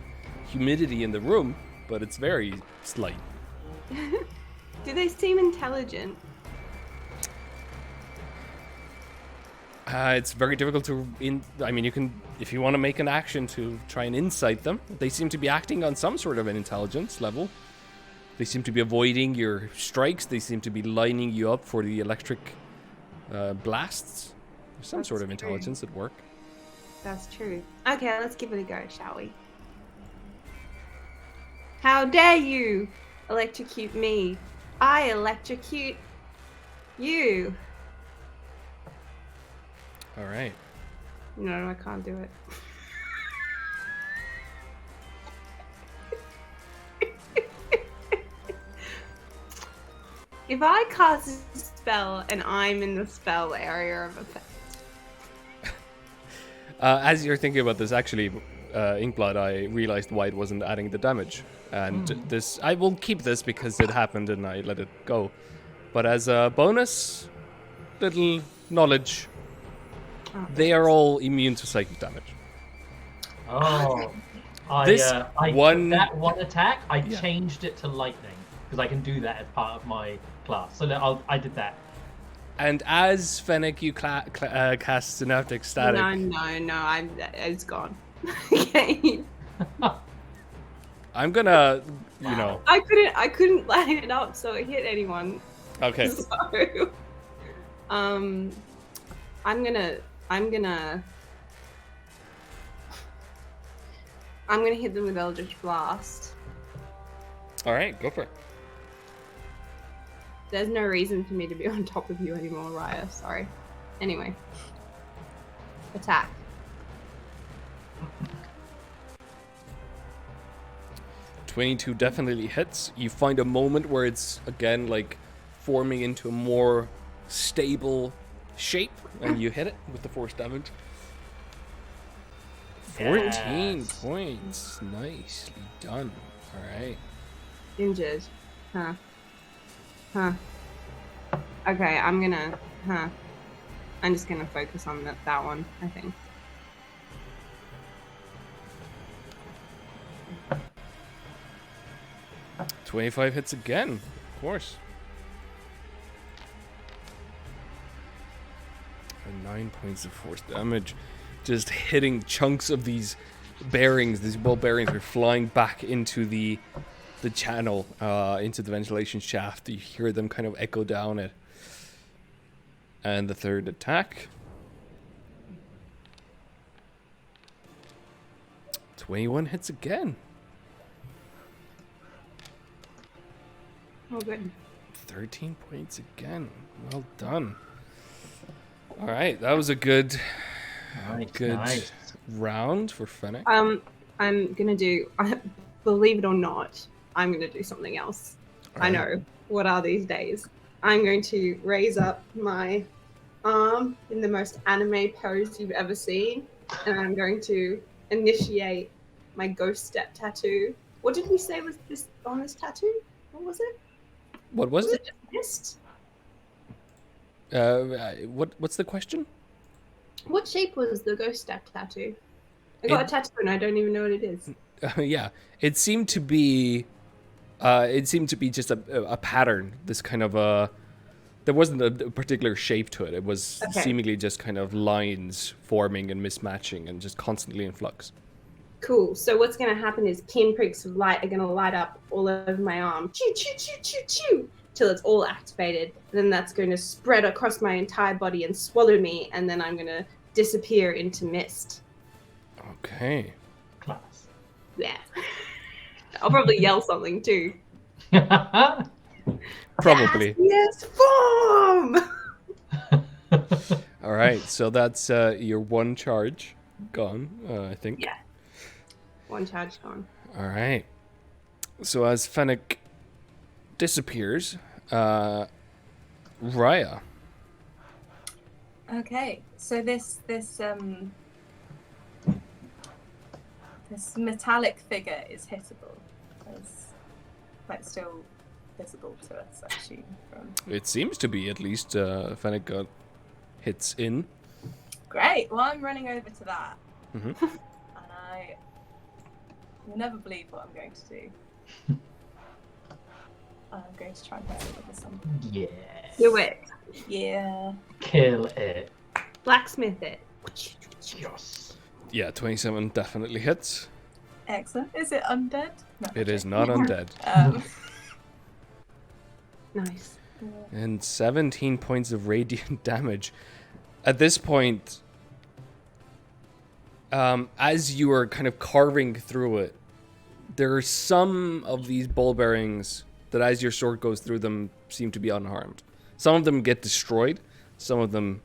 [SPEAKER 1] humidity in the room, but it's very slight.
[SPEAKER 3] Do they seem intelligent?
[SPEAKER 1] It's very difficult to. I mean, you can, if you want to make an action to try and insight them. They seem to be acting on some sort of an intelligence level. They seem to be avoiding your strikes. They seem to be lining you up for the electric blasts. There's some sort of intelligence at work.
[SPEAKER 3] That's true. Okay, let's give it a go, shall we? How dare you electrocute me? I electrocute you.
[SPEAKER 1] All right.
[SPEAKER 3] No, I can't do it. If I cast a spell and I'm in the spell area of effect.
[SPEAKER 1] As you're thinking about this, actually, Inkblood, I realized why it wasn't adding the damage. And this, I will keep this because it happened and I let it go. But as a bonus, little knowledge, they are all immune to psychic damage.
[SPEAKER 2] Oh.
[SPEAKER 1] This
[SPEAKER 2] I
[SPEAKER 1] one-
[SPEAKER 2] that one attack, I
[SPEAKER 1] Yeah.
[SPEAKER 2] changed it to lightning. Because I can do that as part of my class. So I did that.
[SPEAKER 1] And as Fennec, you cast Synaptic Static.
[SPEAKER 3] No, it's gone. Okay.
[SPEAKER 1] I'm gonna, you know.
[SPEAKER 3] I couldn't light it up so it hit anyone.
[SPEAKER 1] Okay.
[SPEAKER 3] So, I'm gonna I'm gonna hit them with Eldritch Blast.
[SPEAKER 1] All right, go for it.
[SPEAKER 3] There's no reason for me to be on top of you anymore, Raya. Sorry. Anyway. Attack.
[SPEAKER 1] .22 definitely hits. You find a moment where it's again like forming into a more stable shape, and you hit it with the force damage. 14
[SPEAKER 2] Yes.
[SPEAKER 1] points. Nicely done. All right.
[SPEAKER 3] Injured. Huh. Huh. Okay, I'm just gonna focus on that one, I think.
[SPEAKER 1] .25 hits again, of course. And 9 points of force damage. Just hitting chunks of these bearings. These ball bearings are flying back into the channel, into the ventilation shaft. You hear them kind of echo down it. And the third attack. 21 hits again.
[SPEAKER 3] Oh, good.
[SPEAKER 1] 13 points again. Well done. All right, that was a good
[SPEAKER 2] Nice.
[SPEAKER 1] round for Fennec.
[SPEAKER 3] I'm gonna do. Believe it or not, I'm gonna do something else. I know. What are these days? I'm going to raise up my arm in the most anime pose you've ever seen, and I'm going to initiate my ghost step tattoo. What did we say was this on this tattoo? What was it?
[SPEAKER 1] What was it?
[SPEAKER 3] Just mist?
[SPEAKER 1] What's the question?
[SPEAKER 3] What shape was the ghost step tattoo? I got a tattoo and I don't even know what it is.
[SPEAKER 1] Yeah, it seemed to be just a pattern. This kind of there wasn't a particular shape to it. It was seemingly just kind of lines forming and mismatching and just constantly in flux.
[SPEAKER 3] Cool. So what's going to happen is pinpricks of light are going to light up all over my arm. Choo, choo, choo, choo, choo, till it's all activated. And then that's going to spread across my entire body and swallow me. And then I'm going to disappear into mist.
[SPEAKER 1] Okay.
[SPEAKER 2] Class.
[SPEAKER 3] Yeah. I'll probably yell something too.
[SPEAKER 1] Probably.
[SPEAKER 3] Yes, form!
[SPEAKER 1] All right, so that's your one charge gone, I think.
[SPEAKER 3] Yeah. One charge gone.
[SPEAKER 1] All right. So as Fennec disappears, Raya.
[SPEAKER 4] Okay, so this metallic figure is hittable. It's like still visible to us, I assume.
[SPEAKER 1] It seems to be, at least. Fennec got hits in.
[SPEAKER 4] Great. Well, I'm running over to that,
[SPEAKER 1] Mm-hmm.
[SPEAKER 4] and you'll never believe what I'm going to do. I'm going to try and hit it with something.
[SPEAKER 2] Yeah.
[SPEAKER 3] Do it.
[SPEAKER 4] Yeah.
[SPEAKER 2] Kill it.
[SPEAKER 3] Blacksmith it.
[SPEAKER 2] Yes.
[SPEAKER 1] Yeah, 27 definitely hits.
[SPEAKER 4] Excellent. Is it undead? No,
[SPEAKER 1] It is not undead.
[SPEAKER 3] Nice.
[SPEAKER 1] And 17 points of radiant damage. At this point, as you are kind of carving through it, there are some of these ball bearings that as your sword goes through them seem to be unharmed. Some of them get destroyed, some of them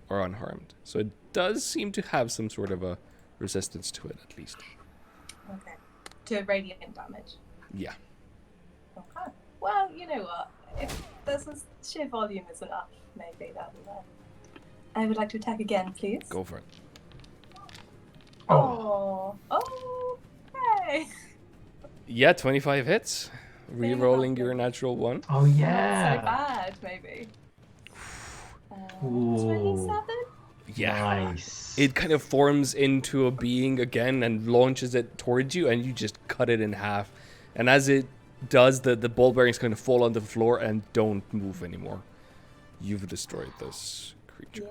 [SPEAKER 1] are unharmed. So it does seem to have some sort of a resistance to it, at least.
[SPEAKER 4] Okay. To radiant damage.
[SPEAKER 1] Yeah.
[SPEAKER 4] Okay. Well, you know what? If there's a sheer volume is enough, maybe that will. I would like to attack again, please.
[SPEAKER 1] Go for it.
[SPEAKER 4] Oh. Hey.
[SPEAKER 1] Yeah, 25 hits. Re-rolling your natural one.
[SPEAKER 2] Oh
[SPEAKER 4] Not
[SPEAKER 2] yeah.
[SPEAKER 4] so bad, maybe.
[SPEAKER 2] Ooh.
[SPEAKER 4] 27?
[SPEAKER 1] Yeah.
[SPEAKER 2] Nice.
[SPEAKER 1] It kind of forms into a being again and launches it towards you, and you just cut it in half. And as it does, the ball bearings kind of fall on the floor and don't move anymore. You've destroyed this creature.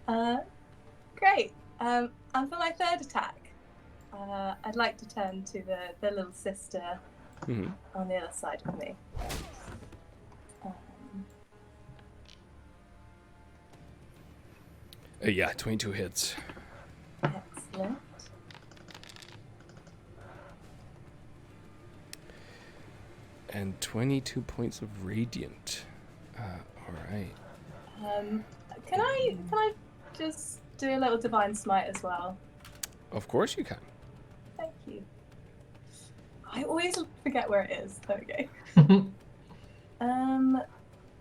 [SPEAKER 4] Yeah. Great. And for my third attack, I'd like to turn to the little sister
[SPEAKER 1] Mm-hmm.
[SPEAKER 4] on the other side of me.
[SPEAKER 1] Yeah, 22 hits.
[SPEAKER 4] Excellent.
[SPEAKER 1] And 22 points of radiant. All right.
[SPEAKER 4] Can I just do a little divine smite as well?
[SPEAKER 1] Of course you can.
[SPEAKER 4] Thank you. I always forget where it is. There we go.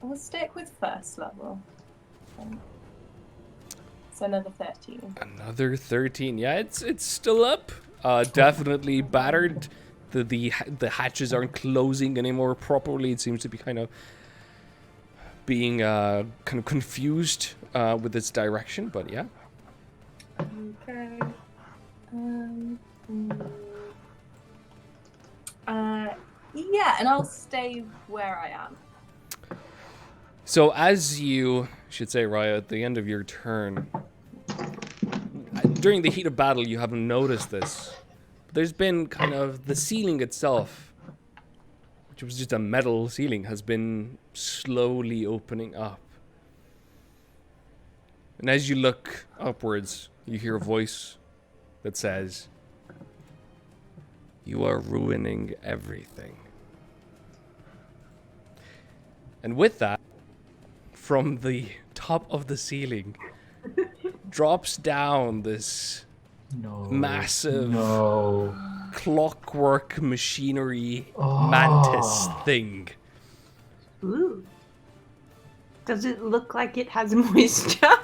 [SPEAKER 4] We'll stick with first level. So another 13.
[SPEAKER 1] Another 13. Yeah, it's still up. Definitely battered. The hatches aren't closing anymore properly. It seems to be kind of being kind of confused with its direction. But yeah.
[SPEAKER 4] Okay. Yeah, and I'll stay where I am.
[SPEAKER 1] So as you should say, Raya, at the end of your turn, during the heat of battle, you haven't noticed this. There's been kind of the ceiling itself, which was just a metal ceiling, has been slowly opening up. And as you look upwards, you hear a voice that says, "You are ruining everything." And with that, from the top of the ceiling, drops down this massive clockwork machinery mantis thing.
[SPEAKER 5] Ooh. Does it look like it has moisture?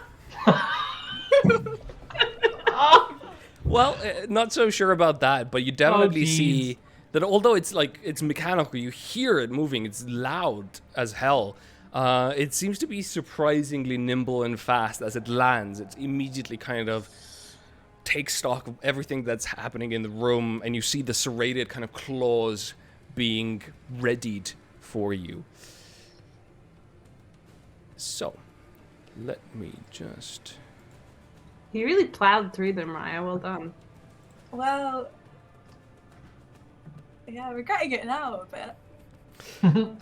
[SPEAKER 1] Well, not so sure about that, but you definitely see that although it's mechanical, you hear it moving, it's loud as hell. It seems to be surprisingly nimble and fast as it lands. It immediately kind of takes stock of everything that's happening in the room, and you see the serrated kind of claws being readied for you. So, let me just...
[SPEAKER 5] You really plowed through them, Raya. Well done.
[SPEAKER 4] Well, yeah, regretting it now a bit. I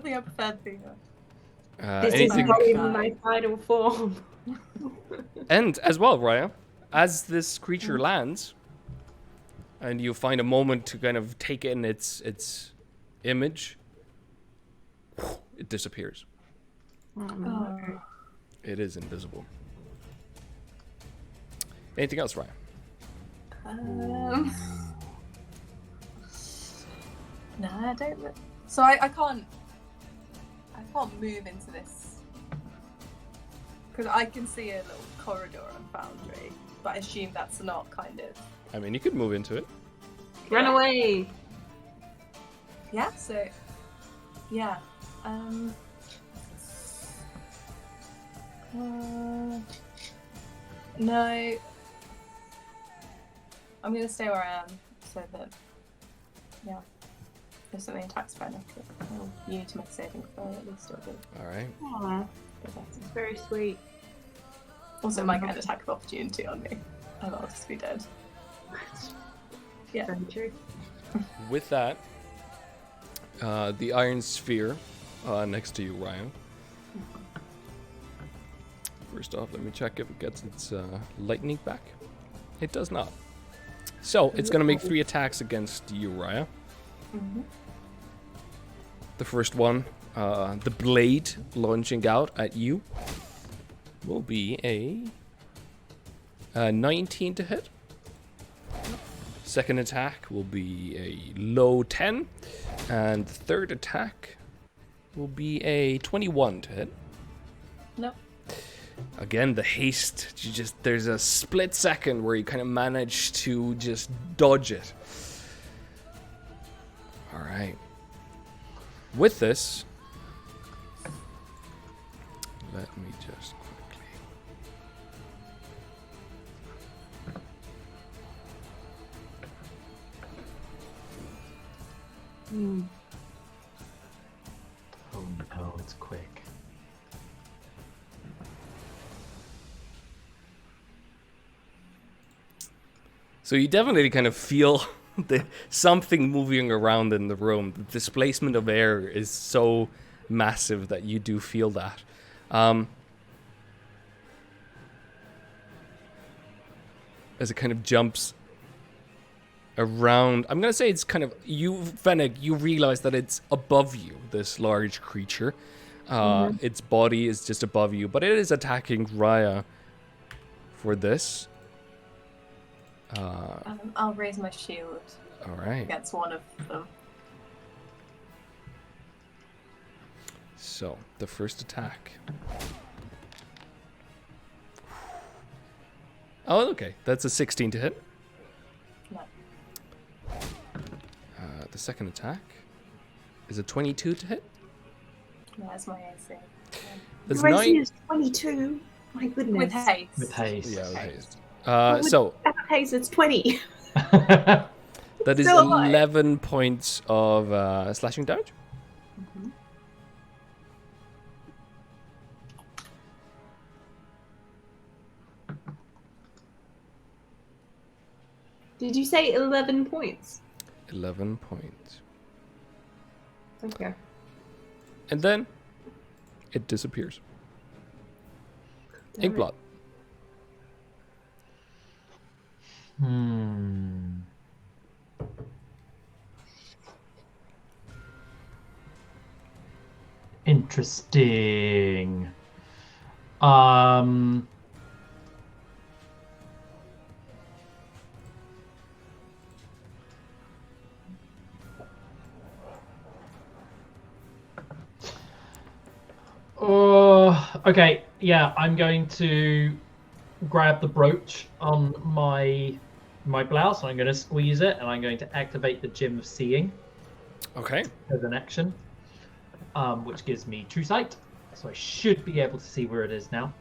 [SPEAKER 4] think I prefer the
[SPEAKER 5] This is probably my final form.
[SPEAKER 1] And as well, Raya, as this creature lands, and you find a moment to kind of take in its image, it disappears.
[SPEAKER 4] Oh.
[SPEAKER 1] It is invisible. Anything else, Ryan?
[SPEAKER 4] No, I don't. So I can't move into this because I can see a little corridor on Foundry, but I assume that's not kind of.
[SPEAKER 1] I mean, you could move into it.
[SPEAKER 5] Run away!
[SPEAKER 4] Yeah. So. Yeah. No. I'm gonna stay where I am so that, yeah, if something attacks Brenna, you need to make a saving throw at least, or do.
[SPEAKER 1] All right.
[SPEAKER 5] Aww, it's very sweet.
[SPEAKER 4] Also, it might get an attack of opportunity on me, and I'll just be dead. Yeah.
[SPEAKER 5] Very true.
[SPEAKER 1] With that, the iron sphere next to you, Ryan. First off, let me check if it gets its lightning back. It does not. So, it's going to make 3 attacks against you, Raya.
[SPEAKER 4] Mm-hmm.
[SPEAKER 1] The first one, the blade launching out at you, will be a 19 to hit. Second attack will be a low 10. And the third attack will be a 21 to hit.
[SPEAKER 4] Nope.
[SPEAKER 1] Again, the haste, there's a split second where you kind of manage to just dodge it. All right. With this, let me just quickly...
[SPEAKER 2] Oh no, it's quick.
[SPEAKER 1] So you definitely kind of feel something moving around in the room. The displacement of air is so massive that you do feel that. As it kind of jumps around. I'm gonna say it's kind of you, Fennec. You realize that it's above you. This large creature. Its body is just above you, but it is attacking Raya for this.
[SPEAKER 4] I'll raise my shield
[SPEAKER 1] All right.
[SPEAKER 4] against one of them.
[SPEAKER 1] So the first attack. Oh, okay. That's a 16 to hit.
[SPEAKER 4] No.
[SPEAKER 1] The second attack is a 22 to hit.
[SPEAKER 4] No, that's my AC.
[SPEAKER 1] That's
[SPEAKER 5] Your AC
[SPEAKER 1] 9.
[SPEAKER 5] is 22. My goodness.
[SPEAKER 4] With haste.
[SPEAKER 2] With haste.
[SPEAKER 1] Yeah, with haste.
[SPEAKER 5] With
[SPEAKER 1] So
[SPEAKER 5] haste, it's 20.
[SPEAKER 1] that is
[SPEAKER 5] Still alive.
[SPEAKER 1] 11 points of slashing damage.
[SPEAKER 5] Did you say 11 points?
[SPEAKER 1] 11 points.
[SPEAKER 5] Okay.
[SPEAKER 1] And then it disappears.
[SPEAKER 5] Damn it.
[SPEAKER 1] Inkblot.
[SPEAKER 2] Interesting. Oh, okay. Yeah, I'm going to grab the brooch on my blouse. I'm going to squeeze it, and I'm going to activate the Gem of Seeing
[SPEAKER 1] Okay.
[SPEAKER 2] as an action, which gives me true sight. So I should be able to see where it is now.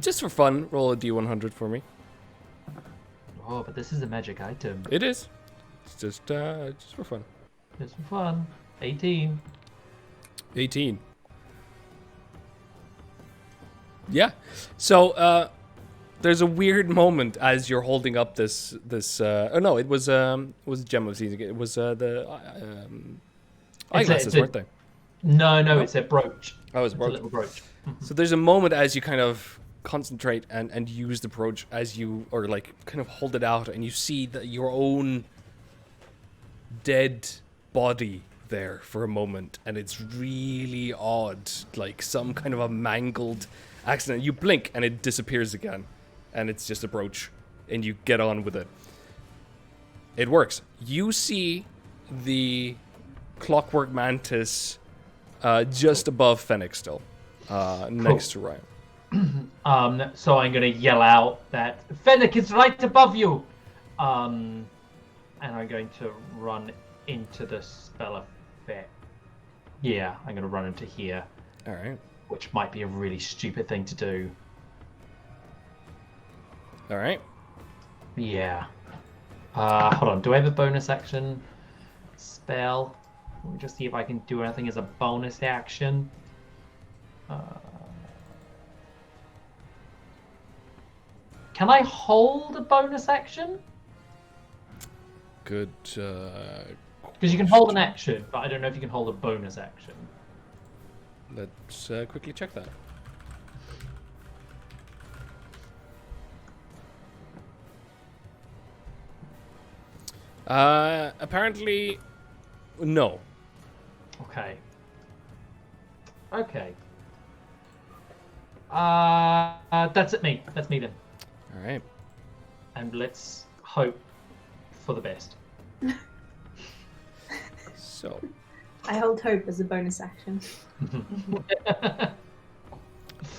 [SPEAKER 1] Just for fun, roll a d100 for me.
[SPEAKER 2] Oh, but this is a magic item.
[SPEAKER 1] It is. It's just for fun.
[SPEAKER 2] Just for fun. 18.
[SPEAKER 1] 18. Yeah. So there's a weird moment as you're holding up this. Oh no, it was Gem of Seeing. It was the eyeglasses, weren't they?
[SPEAKER 2] No, it's a brooch.
[SPEAKER 1] Oh, it's
[SPEAKER 2] It's a
[SPEAKER 1] broken.
[SPEAKER 2] little brooch.
[SPEAKER 1] So there's a moment as you kind of concentrate and use the brooch as you, or like kind of hold it out, and you see that your own dead body there for a moment, and it's really odd, like some kind of a mangled accident. You blink and it disappears again, and it's just a brooch, and you get on with it. It works. You see the clockwork mantis just above Fennec still, next to Ryan.
[SPEAKER 2] So I'm going to yell out that Fennec is right above you. And I'm going to run into the spell effect. Yeah, I'm going to run into here,
[SPEAKER 1] All right.
[SPEAKER 2] which might be a really stupid thing to do.
[SPEAKER 1] All right.
[SPEAKER 2] Yeah. Hold on. Do I have a bonus action spell? Let me just see if I can do anything as a bonus action. Can I hold a bonus action?
[SPEAKER 1] Good.
[SPEAKER 2] Because you can hold an action, but I don't know if you can hold a bonus action.
[SPEAKER 1] Let's quickly check that. Apparently, no.
[SPEAKER 2] Okay. Okay. That's it. Me. That's me then.
[SPEAKER 1] All right.
[SPEAKER 2] And let's hope for the best.
[SPEAKER 1] So,
[SPEAKER 5] I hold hope as a bonus action.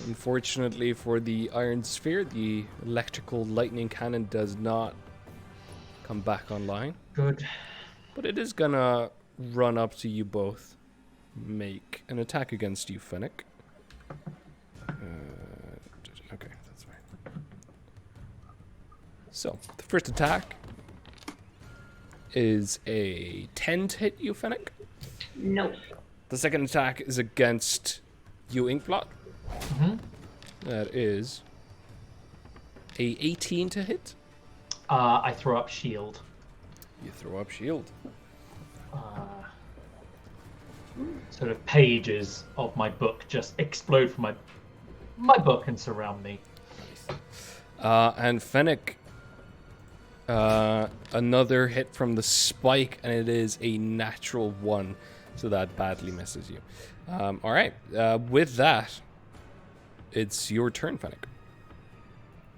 [SPEAKER 1] unfortunately for the Iron Sphere, the electrical lightning cannon does not come back online.
[SPEAKER 2] Good.
[SPEAKER 1] But it is gonna run up to you both. Make an attack against you, Fennec. Okay, that's fine. So, the first attack is a 10 to hit you, Fennec.
[SPEAKER 5] No.
[SPEAKER 1] The second attack is against you, Inkblot.
[SPEAKER 2] hmm
[SPEAKER 1] That is a 18 to hit.
[SPEAKER 2] I throw up shield.
[SPEAKER 1] You throw up shield.
[SPEAKER 2] Sort of pages of my book just explode from my book and surround me.
[SPEAKER 1] And Fennec, Another hit from the spike, and it is a natural 1, so that badly misses you. All right. With that, it's your turn, Fennec.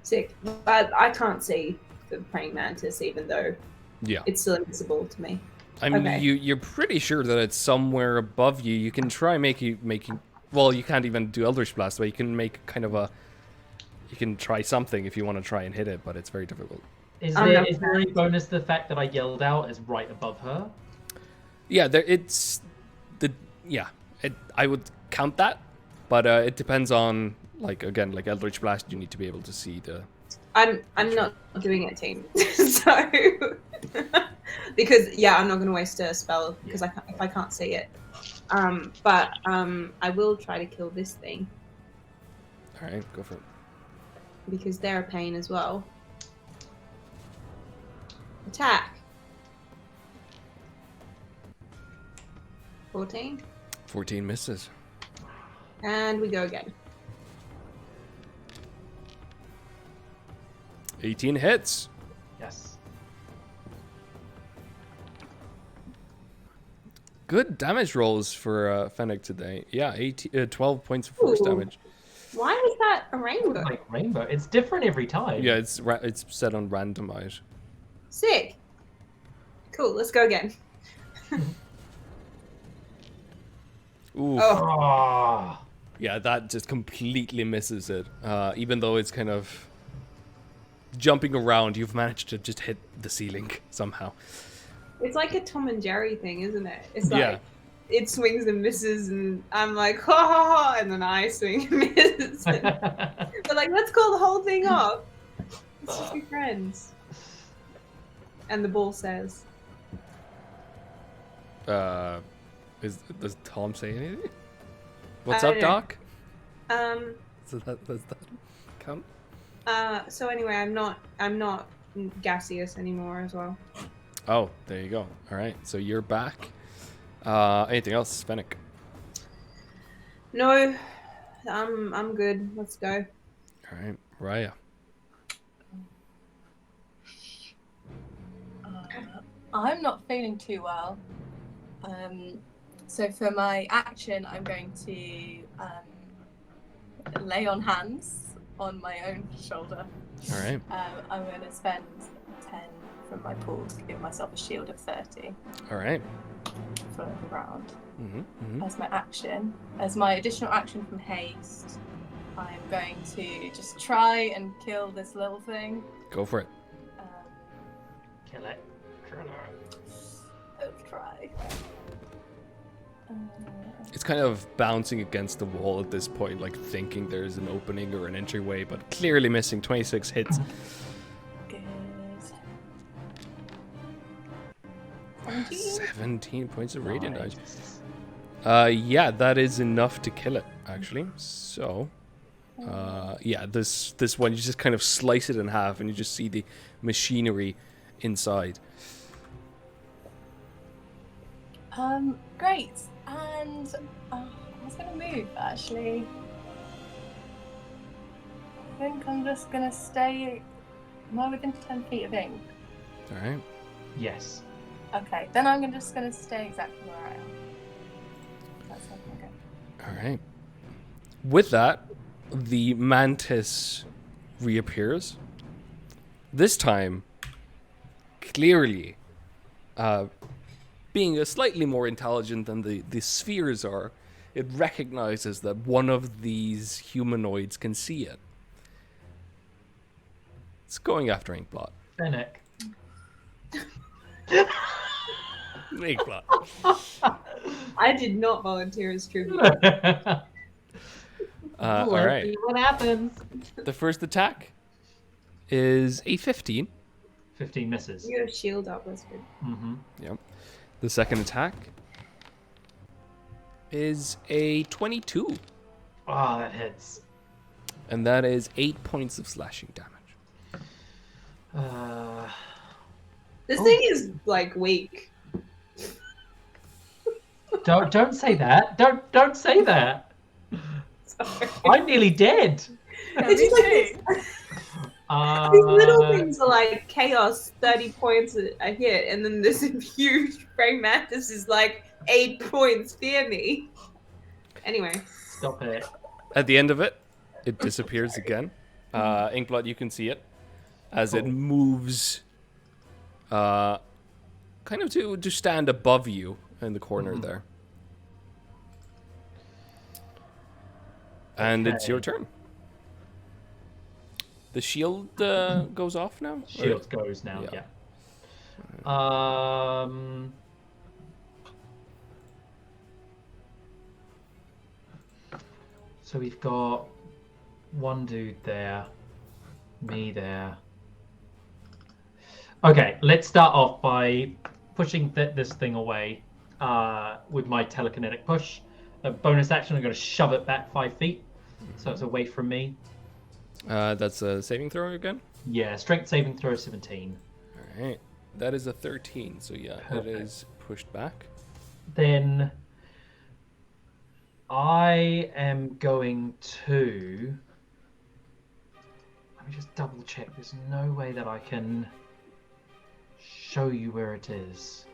[SPEAKER 3] Sick. But I can't see the praying mantis, even though
[SPEAKER 1] Yeah.
[SPEAKER 3] it's still invisible to me.
[SPEAKER 1] I mean,
[SPEAKER 3] Okay.
[SPEAKER 1] you're pretty sure that it's somewhere above you. You can try making. Well, you can't even do Eldritch Blast, but you can make kind of a. You can try something if you want to try and hit it, but it's very difficult.
[SPEAKER 2] Is
[SPEAKER 3] I'm
[SPEAKER 2] there
[SPEAKER 3] not
[SPEAKER 2] is there any bonus to the fact that I yelled out is right above her?
[SPEAKER 1] Yeah, it's the I would count that, but it depends on like Eldritch Blast. You need to be able to see the.
[SPEAKER 3] I'm not doing it, team. So because I'm not gonna waste a spell because if I can't see it. But I will try to kill this thing
[SPEAKER 1] All right, go for it.
[SPEAKER 3] because they're a pain as well. Attack. 14,
[SPEAKER 1] 14 misses.
[SPEAKER 3] and we go again.
[SPEAKER 1] 18 hits.
[SPEAKER 2] Yes.
[SPEAKER 1] Good damage rolls for Fennec today. Yeah, 12 points of force
[SPEAKER 3] Ooh.
[SPEAKER 1] damage.
[SPEAKER 3] Why is that a rainbow?
[SPEAKER 2] Like rainbow. It's different every time.
[SPEAKER 1] Yeah, it's set on randomize.
[SPEAKER 3] Sick. Cool. Let's go again.
[SPEAKER 1] Ooh.
[SPEAKER 3] Oh.
[SPEAKER 2] Oh.
[SPEAKER 1] Yeah, that just completely misses it. Even though it's kind of jumping around, you've managed to just hit the ceiling somehow.
[SPEAKER 3] It's like a Tom and Jerry thing, isn't it? It's like
[SPEAKER 1] Yeah.
[SPEAKER 3] it swings and misses, and I'm like, ha ha ha, and then I swing and miss. But like, let's call the whole thing off. Let's just be friends. And the ball says,
[SPEAKER 1] Does Tom say anything? What's
[SPEAKER 3] I
[SPEAKER 1] up,
[SPEAKER 3] don't know.
[SPEAKER 1] Doc?
[SPEAKER 3] Does
[SPEAKER 1] that count?
[SPEAKER 3] So anyway, I'm not gaseous anymore as well.
[SPEAKER 1] Oh, there you go. All right, so you're back. Anything else, Fennec?
[SPEAKER 3] No, I'm good. Let's go.
[SPEAKER 1] All right, Raya.
[SPEAKER 4] I'm not feeling too well. So for my action, I'm going to lay on hands on my own shoulder.
[SPEAKER 1] All right.
[SPEAKER 4] I'm going to spend 10 from my pool to give myself a shield of 30
[SPEAKER 1] All right.
[SPEAKER 4] for the round.
[SPEAKER 1] Mm-hmm.
[SPEAKER 4] As my action. As my additional action from haste, I'm going to just try and kill this little thing.
[SPEAKER 1] Go for it.
[SPEAKER 2] Kill it.
[SPEAKER 4] Let's try.
[SPEAKER 1] It's kind of bouncing against the wall at this point, like thinking there's an opening or an entryway, but clearly missing. 26 hits.
[SPEAKER 4] Good.
[SPEAKER 1] 17 points of radiant damage.
[SPEAKER 2] Nice.
[SPEAKER 1] Yeah, that is enough to kill it, actually. So, yeah, this one, you just kind of slice it in half and you just see the machinery inside.
[SPEAKER 4] Great. And I was going to move, actually. I think I'm just going to stay... Am I within 10 feet of ink?
[SPEAKER 1] All right.
[SPEAKER 2] Yes.
[SPEAKER 4] Okay, then I'm just going to stay exactly where I am. That's looking good.
[SPEAKER 1] All right. With that, the mantis reappears. This time, clearly, being a slightly more intelligent than the spheres are, it recognizes that one of these humanoids can see it. It's going after Inkblot.
[SPEAKER 2] Fennec.
[SPEAKER 1] Inkblot.
[SPEAKER 3] I did not volunteer as tribute.
[SPEAKER 1] All
[SPEAKER 2] Let's
[SPEAKER 1] right.
[SPEAKER 2] see what happens.
[SPEAKER 1] The first attack is a 15.
[SPEAKER 2] 15 misses.
[SPEAKER 3] You got a shield up, that's good.
[SPEAKER 2] Mm-hmm.
[SPEAKER 1] Yep. The second attack is a 22.
[SPEAKER 2] Oh, that hits.
[SPEAKER 1] And that is 8 points of slashing damage.
[SPEAKER 3] This thing is like weak.
[SPEAKER 2] Don't say that. Don't say that.
[SPEAKER 3] Sorry.
[SPEAKER 2] I'm nearly dead.
[SPEAKER 3] It's just like this. These little
[SPEAKER 2] Uh,
[SPEAKER 3] things are like chaos, 30 points a hit, and then this huge praying mantis is like 8 points. Fear me. Anyway.
[SPEAKER 2] stop it.
[SPEAKER 1] At the end of it, it disappears again. Inkblot, you can see it as it
[SPEAKER 2] Cool.
[SPEAKER 1] moves, kind of to stand above you in the corner there. And it's your
[SPEAKER 2] Okay.
[SPEAKER 1] turn. The shield goes off now? Or-
[SPEAKER 2] Shield goes now.
[SPEAKER 1] Yeah.
[SPEAKER 2] Yeah. So we've got one dude there, me there. Okay, let's start off by pushing this thing away with my telekinetic push. A bonus action, I'm going to shove it back 5 feet, so it's away from me.
[SPEAKER 1] That's a saving throw again?
[SPEAKER 2] Yeah, strength saving throw 17.
[SPEAKER 1] All right. That is a 13, so yeah,
[SPEAKER 2] Perfect.
[SPEAKER 1] it is pushed back.
[SPEAKER 2] Then I am going to. Let me just double check. There's no way that I can show you where it is.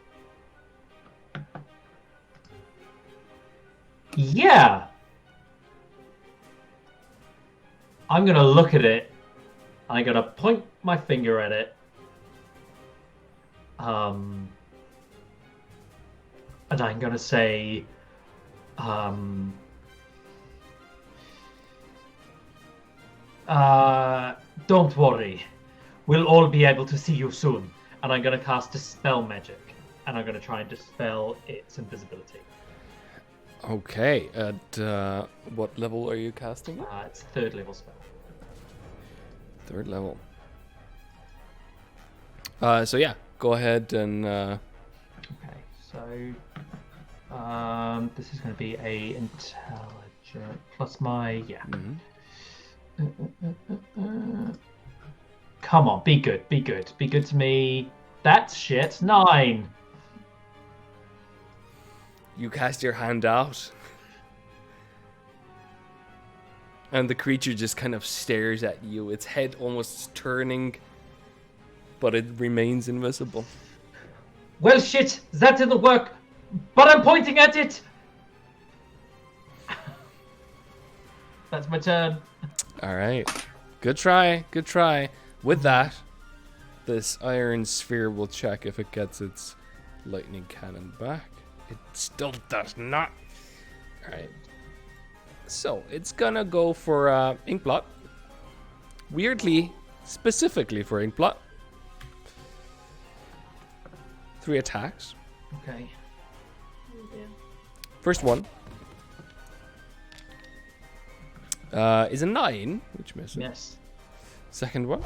[SPEAKER 2] Yeah! I'm going to look at it. I'm going to point my finger at it. And I'm going to say, don't worry. We'll all be able to see you soon. And I'm going to cast Dispel Magic. And I'm going to try and dispel its invisibility.
[SPEAKER 1] Okay, at what level are you casting it?
[SPEAKER 2] It's 3rd level spell.
[SPEAKER 1] 3rd level. So yeah, go ahead and
[SPEAKER 2] Okay, so this is going to be a intelligent plus my Come on, be good, be good, be good to me. That's shit. 9.
[SPEAKER 1] you cast your hand out. And the creature just kind of stares at you, its head almost turning, but it remains invisible.
[SPEAKER 2] Well, shit, that didn't work, but I'm pointing at it. That's my turn.
[SPEAKER 1] All right. Good try. Good try. With that, this iron sphere will check if it gets its lightning cannon back. It still does not. All right. So it's gonna go for Inkblot. Weirdly, specifically for Inkblot. 3 attacks.
[SPEAKER 2] Okay.
[SPEAKER 1] First one is a 9, which misses.
[SPEAKER 2] Yes.
[SPEAKER 1] Second one.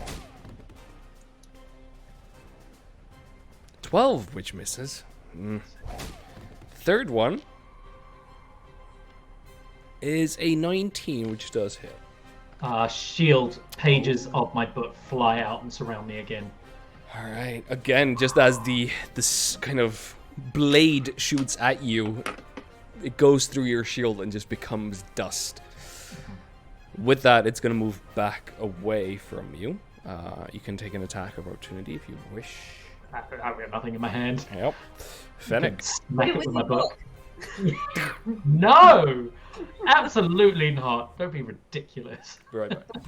[SPEAKER 1] 12, which misses. Third one is a 19, which does hit.
[SPEAKER 2] Shield pages of my book fly out and surround me again.
[SPEAKER 1] All right. Again, just as this kind of blade shoots at you, it goes through your shield and just becomes dust. With that, it's going to move back away from you. You can take an attack of opportunity if you wish.
[SPEAKER 2] I've got nothing in my hand.
[SPEAKER 1] Yep. Fennec.
[SPEAKER 2] Smack it with my book. No! Absolutely not. Don't be ridiculous.
[SPEAKER 1] Be right back.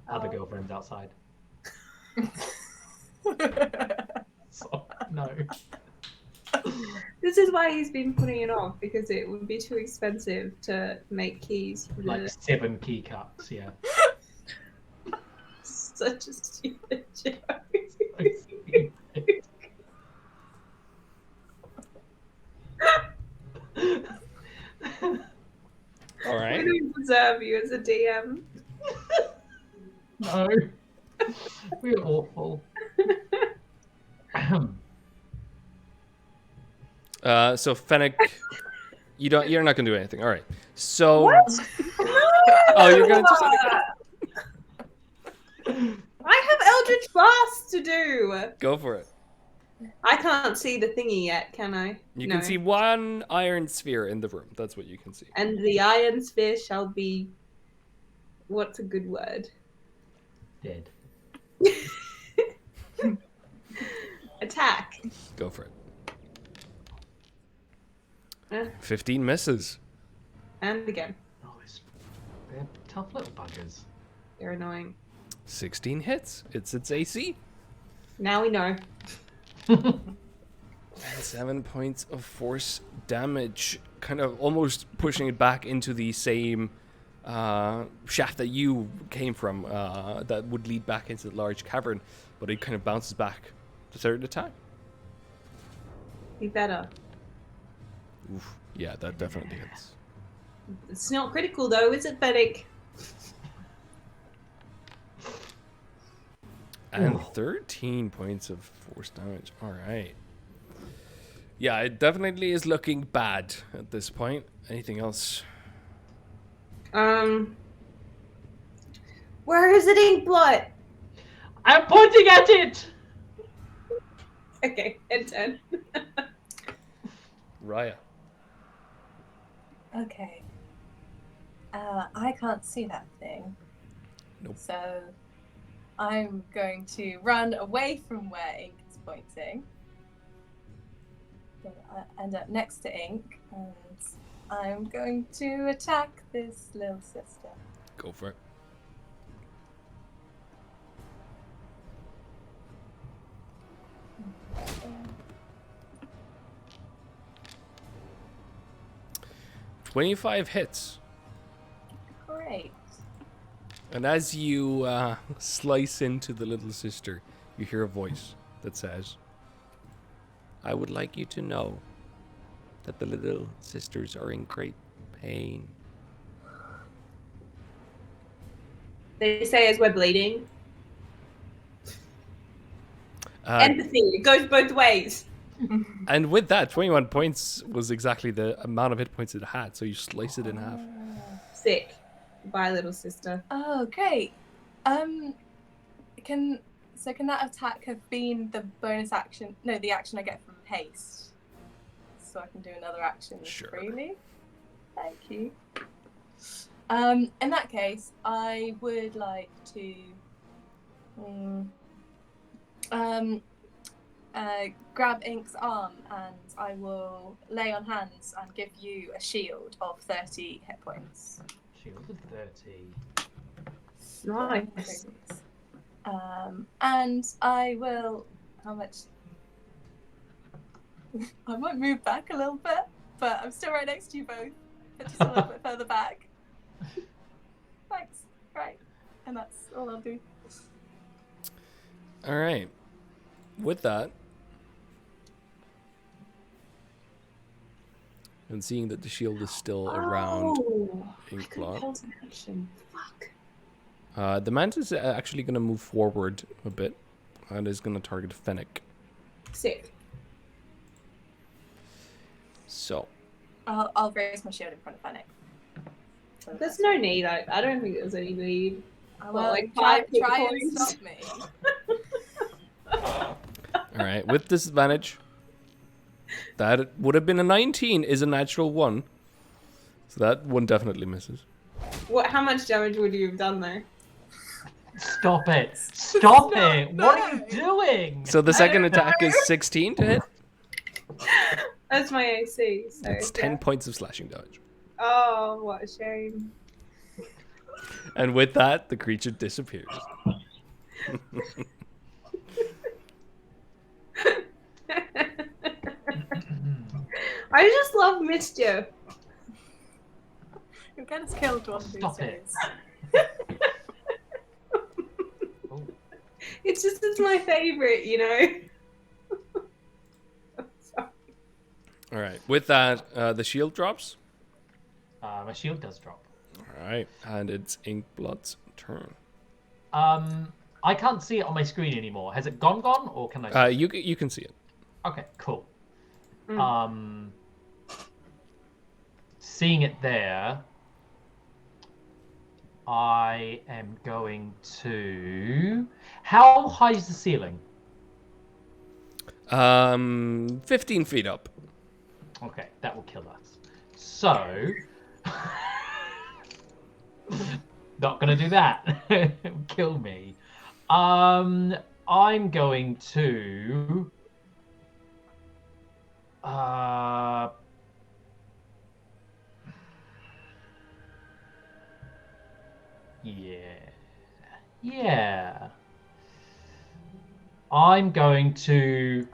[SPEAKER 2] Other girlfriend's outside. So, no.
[SPEAKER 3] This is why he's been putting it off, because it would be too expensive to make keys. For
[SPEAKER 2] Like 7 key cuts, yeah.
[SPEAKER 3] Such a stupid joke.
[SPEAKER 1] All right.
[SPEAKER 3] I don't deserve you as a DM.
[SPEAKER 2] No. We're awful.
[SPEAKER 1] So Fennec, you're not gonna do anything. All right. So.
[SPEAKER 3] What?
[SPEAKER 1] Oh, you're gonna do.
[SPEAKER 3] I have Eldritch Blast to do.
[SPEAKER 1] Go for it.
[SPEAKER 3] I can't see the thingy yet, can I?
[SPEAKER 1] You
[SPEAKER 3] No.
[SPEAKER 1] can see one iron sphere in the room. That's what you can see.
[SPEAKER 3] And the iron sphere shall be What's a good word?
[SPEAKER 2] Dead.
[SPEAKER 3] Attack.
[SPEAKER 1] Go for it.
[SPEAKER 3] 'Em.
[SPEAKER 1] 15 misses.
[SPEAKER 3] And again.
[SPEAKER 2] Oh, they're tough little buggers.
[SPEAKER 3] They're annoying.
[SPEAKER 1] 16 hits. It's its AC.
[SPEAKER 3] Now we know.
[SPEAKER 1] And 7 points of force damage. Kind of almost pushing it back into the same shaft that you came from, that would lead back into the large cavern. But it kind of bounces back. The third attack.
[SPEAKER 3] Be better.
[SPEAKER 1] Oof. Yeah, that definitely hits.
[SPEAKER 3] It's not critical though, is it, Fennec?
[SPEAKER 1] And 13 points of force damage. All right. Yeah, it definitely is looking bad at this point. Anything else?
[SPEAKER 3] Where is it, Inkblot?
[SPEAKER 2] I'm pointing at it!
[SPEAKER 3] Okay, end turn.
[SPEAKER 1] Raya.
[SPEAKER 4] Okay. I can't see that thing.
[SPEAKER 1] Nope.
[SPEAKER 4] So I'm going to run away from where Ink is pointing. Then I end up next to Ink, and I'm going to attack this little sister.
[SPEAKER 1] Go for it.
[SPEAKER 4] Uh,
[SPEAKER 1] 25 hits.
[SPEAKER 4] Great.
[SPEAKER 1] And as you slice into the little sister, you hear a voice that says, I would like you to know that the little sisters are in great pain.
[SPEAKER 3] They say as we're bleeding.
[SPEAKER 1] Uh,
[SPEAKER 3] Empathy, it goes both ways.
[SPEAKER 1] and with that, 21 points was exactly the amount of hit points it had, so you slice it in half.
[SPEAKER 3] Sick. Bye, little sister.
[SPEAKER 4] Oh, great. Can that attack have been the bonus action? No, the action I get from haste. So I can do another action
[SPEAKER 1] Sure.
[SPEAKER 4] freely. Thank you. In that case, I would like to grab Ink's arm, and I will lay on hands and give you a shield of 30 hit points.
[SPEAKER 2] Shield of 30.
[SPEAKER 3] Nice.
[SPEAKER 4] And I will. How much? I might move back a little bit, but I'm still right next to you both. But just a little bit further back. Thanks. Right. And that's all I'll do.
[SPEAKER 1] All right. With that, and seeing that the shield is still around Inkblot,
[SPEAKER 3] Pause in action. Fuck.
[SPEAKER 1] the mantis is actually going to move forward a bit and is going to target Fennec.
[SPEAKER 3] Sick.
[SPEAKER 1] So,
[SPEAKER 4] I'll raise my shield in front of Fennec. So
[SPEAKER 3] There's no need. I don't think there's any need.
[SPEAKER 4] I
[SPEAKER 3] well,
[SPEAKER 4] will
[SPEAKER 3] like,
[SPEAKER 4] try
[SPEAKER 3] 5 hit
[SPEAKER 4] and
[SPEAKER 3] points.
[SPEAKER 4] stop me.
[SPEAKER 1] all right, with disadvantage, that would have been a 19 is a natural 1. So that one definitely misses.
[SPEAKER 3] What? How much damage would you have done there?
[SPEAKER 2] Stop it! Stop
[SPEAKER 4] not
[SPEAKER 2] it! What are you
[SPEAKER 4] fair.
[SPEAKER 2] doing?
[SPEAKER 1] So the second
[SPEAKER 3] don't
[SPEAKER 1] attack
[SPEAKER 3] know.
[SPEAKER 1] is 16 to hit.
[SPEAKER 3] That's my AC. So
[SPEAKER 1] It's 10
[SPEAKER 3] yeah.
[SPEAKER 1] points of slashing damage.
[SPEAKER 3] Oh, what a shame.
[SPEAKER 1] And with that, the creature disappears.
[SPEAKER 3] I just love mischief.
[SPEAKER 4] You'll get us killed one of these
[SPEAKER 2] Stop it.
[SPEAKER 4] days.
[SPEAKER 2] Oh,
[SPEAKER 3] It's my favorite, you know. Sorry.
[SPEAKER 1] All right. With that, the shield drops.
[SPEAKER 2] my shield does drop.
[SPEAKER 1] All right. And it's Inkblot's turn.
[SPEAKER 2] I can't see it on my screen anymore. Has it gone, or can I?
[SPEAKER 1] You can see it.
[SPEAKER 2] Okay, cool.
[SPEAKER 3] Mm.
[SPEAKER 2] Seeing it there, I am going to. How high is the ceiling?
[SPEAKER 1] 15 feet up.
[SPEAKER 2] Okay, that will kill us. So, Not gonna do that. Kill me. I'm going to. Yeah. Yeah. I'm going to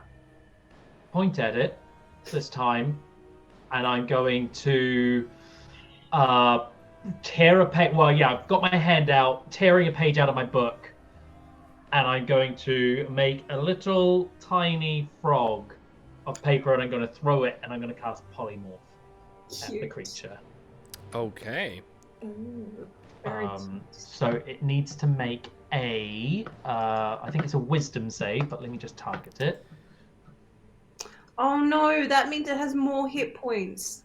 [SPEAKER 2] point at it this time, and I'm going to tear a page. Well, yeah, I've got my hand out, tearing a page out of my book, and I'm going to make a little tiny frog of paper, and I'm going to throw it, and I'm going to cast polymorph at the
[SPEAKER 3] Cute.
[SPEAKER 2] creature.
[SPEAKER 1] Okay.
[SPEAKER 3] Ooh, very
[SPEAKER 2] So it needs to make a, I think it's a wisdom save, but let me just target it.
[SPEAKER 3] Oh no, that means it has more hit points.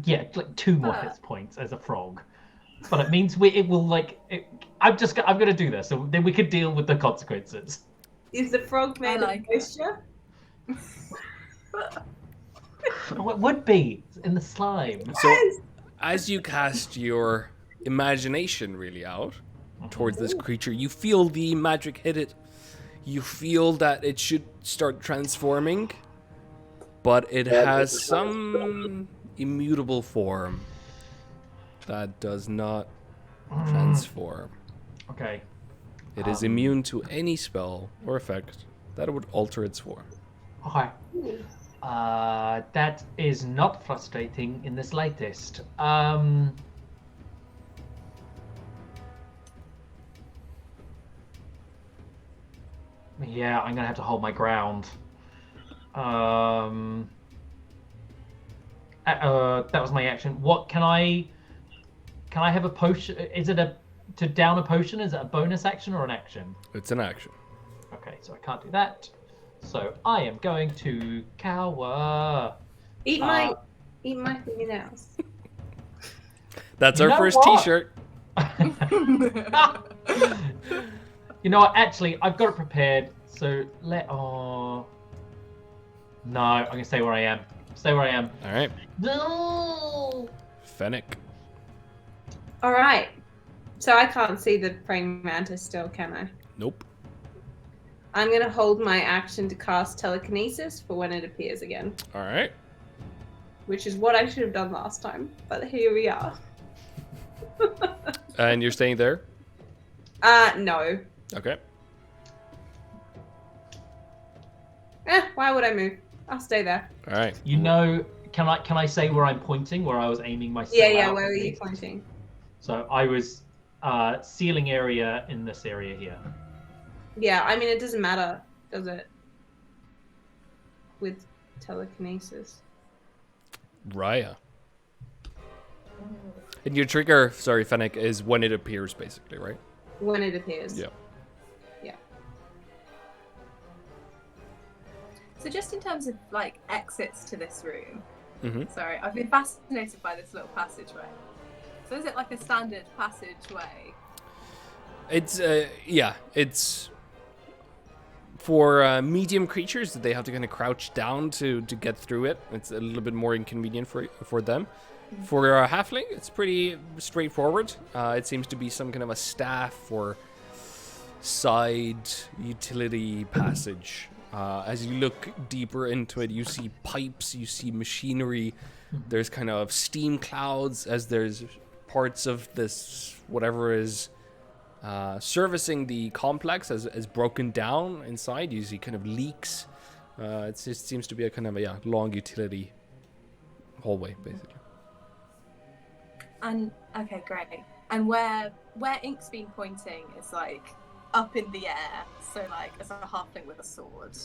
[SPEAKER 2] Yeah, like 2 more hit points as a frog, but it means it will like. I'm gonna do this, so then we could deal with the consequences.
[SPEAKER 3] Is the frog made
[SPEAKER 4] like
[SPEAKER 3] of moisture?
[SPEAKER 2] What would be in the slime?
[SPEAKER 1] So, as you cast your imagination really out towards this creature, you feel the magic hit it. You feel that it should start transforming, but it has some immutable form that does not transform.
[SPEAKER 2] Okay.
[SPEAKER 1] It is immune to any spell or effect that would alter its form.
[SPEAKER 2] Okay. That is not frustrating in the slightest. Yeah, I'm gonna have to hold my ground. That was my action. What can I have a potion? Is it to down a potion? Is it a bonus action or an action?
[SPEAKER 1] It's an action.
[SPEAKER 2] Okay, so I can't do that. So I am going to cower.
[SPEAKER 3] Eat my fingernails.
[SPEAKER 1] That's
[SPEAKER 2] You
[SPEAKER 1] our
[SPEAKER 2] know
[SPEAKER 1] first
[SPEAKER 2] what?
[SPEAKER 1] T-shirt.
[SPEAKER 2] You know what? Actually, I've got it prepared. So no, I'm gonna stay where I am. Stay where I am.
[SPEAKER 1] All right,
[SPEAKER 2] No.
[SPEAKER 1] Fennec.
[SPEAKER 3] All right. So I can't see the praying mantis still, can I?
[SPEAKER 1] Nope.
[SPEAKER 3] I'm gonna hold my action to cast telekinesis for when it appears again,
[SPEAKER 1] All right.
[SPEAKER 3] which is what I should have done last time. But here we are.
[SPEAKER 1] And you're staying there?
[SPEAKER 3] No.
[SPEAKER 1] Okay.
[SPEAKER 3] Why would I move? I'll stay there.
[SPEAKER 1] All right.
[SPEAKER 2] You know, can I say where I'm pointing? Where I was aiming my
[SPEAKER 3] Yeah,
[SPEAKER 2] spell
[SPEAKER 3] yeah.
[SPEAKER 2] out
[SPEAKER 3] Where
[SPEAKER 2] at
[SPEAKER 3] were you
[SPEAKER 2] me?
[SPEAKER 3] pointing?
[SPEAKER 2] So I was ceiling area in this area here.
[SPEAKER 3] Yeah, I mean it doesn't matter, does it? With telekinesis.
[SPEAKER 1] Raya. And your trigger, sorry, Fennec, is when it appears, basically, right?
[SPEAKER 3] When it appears.
[SPEAKER 1] Yeah.
[SPEAKER 3] Yeah.
[SPEAKER 4] So just in terms of like exits to this room,
[SPEAKER 1] Mm-hmm.
[SPEAKER 4] sorry, I've been fascinated by this little passageway. So is it like a standard passageway?
[SPEAKER 1] It's it's for medium creatures that they have to kind of crouch down to get through it. It's a little bit more inconvenient for them. For a halfling, it's pretty straightforward. It seems to be some kind of a staff or side utility passage. As you look deeper into it, you see pipes, you see machinery. There's kind of steam clouds as there's parts of this whatever is servicing the complex as broken down inside. You see kind of leaks. It just seems to be a kind of a long utility hallway, basically.
[SPEAKER 4] And okay, great. And where Ink's been pointing is like up in the air, so like as a halfling with a sword.